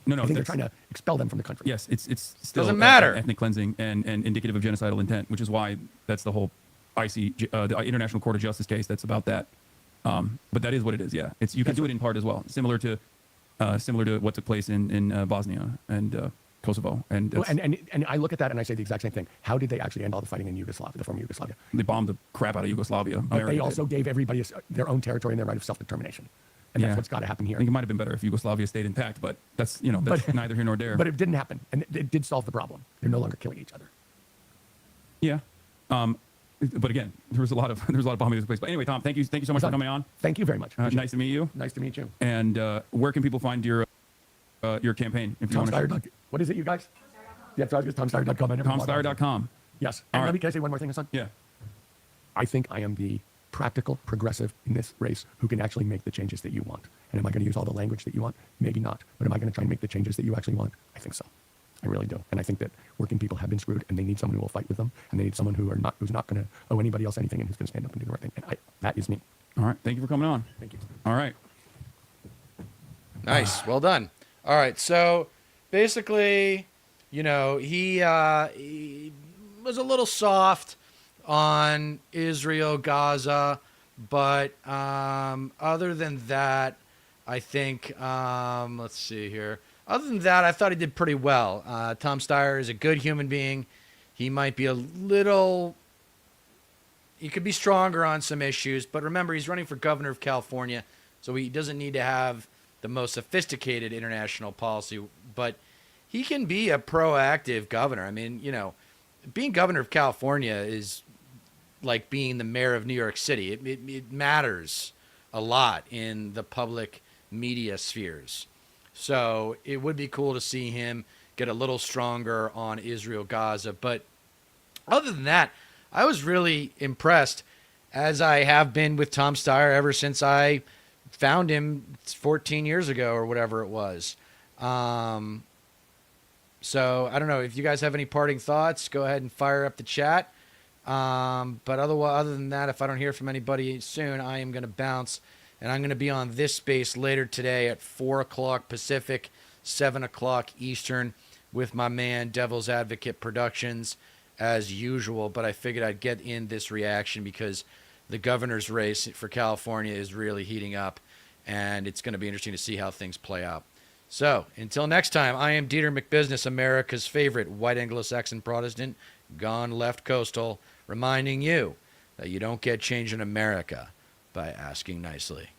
No. I think they're trying to expel them from the country. Yes, it's still doesn't matter. Ethnic cleansing and indicative of genocidal intent, which is why that's the whole the International Court of Justice case that's about that. But that is what it is. Yeah, you can do it in part as well, similar to what took place in Bosnia and Kosovo. And I look at that and I say the exact same thing. How did they actually end all the fighting in Yugoslavia, the former Yugoslavia? They bombed the crap out of Yugoslavia. But they also gave everybody their own territory and their right of self-determination. And that's what's got to happen here. I think it might have been better if Yugoslavia stayed intact, but that's neither here nor there. But it didn't happen, and it did solve the problem. They're no longer killing each other. Yeah. But again, there was a lot of bombing in this place. But anyway, Tom, thank you so much for coming on. Thank you very much. Nice to meet you. Nice to meet you. And where can people find your campaign? If you want to. What is it, you guys? Yeah, so it's TomSteyer.com. TomSteyer.com. Yes. And can I say one more thing, Hasan? Yeah. I think I am the practical progressive in this race who can actually make the changes that you want. And am I going to use all the language that you want? Maybe not. But am I going to try and make the changes that you actually want? I think so. I really do. And I think that working people have been screwed, and they need someone who will fight with them, and they need someone who's not going to owe anybody else anything, and who's going to stand up and do the right thing. And that is me. All right. Thank you for coming on. Thank you. All right. Nice. Well done. All right. So basically, he was a little soft on Israel, Gaza, but other than that, I think, let's see here. Other than that, I thought he did pretty well. Tom Steyer is a good human being. He might be he could be stronger on some issues, but remember, he's running for governor of California, so he doesn't need to have the most sophisticated international policy, but he can be a proactive governor. I mean, being governor of California is like being the mayor of New York City. It matters a lot in the public media spheres. So it would be cool to see him get a little stronger on Israel, Gaza. But other than that, I was really impressed, as I have been with Tom Steyer ever since I found him 14 years ago or whatever it was. So I don't know if you guys have any parting thoughts. Go ahead and fire up the chat. But other than that, if I don't hear from anybody soon, I am going to bounce. And I'm going to be on this space later today at 4 o'clock Pacific, 7 o'clock Eastern with my man Devil's Advocate Productions as usual. But I figured I'd get in this reaction because the governor's race for California is really heating up. And it's going to be interesting to see how things play out. So until next time, I am Deter McBusiness, America's favorite white Anglo-Saxon Protestant, gone left coastal, reminding you that you don't get change in America by asking nicely.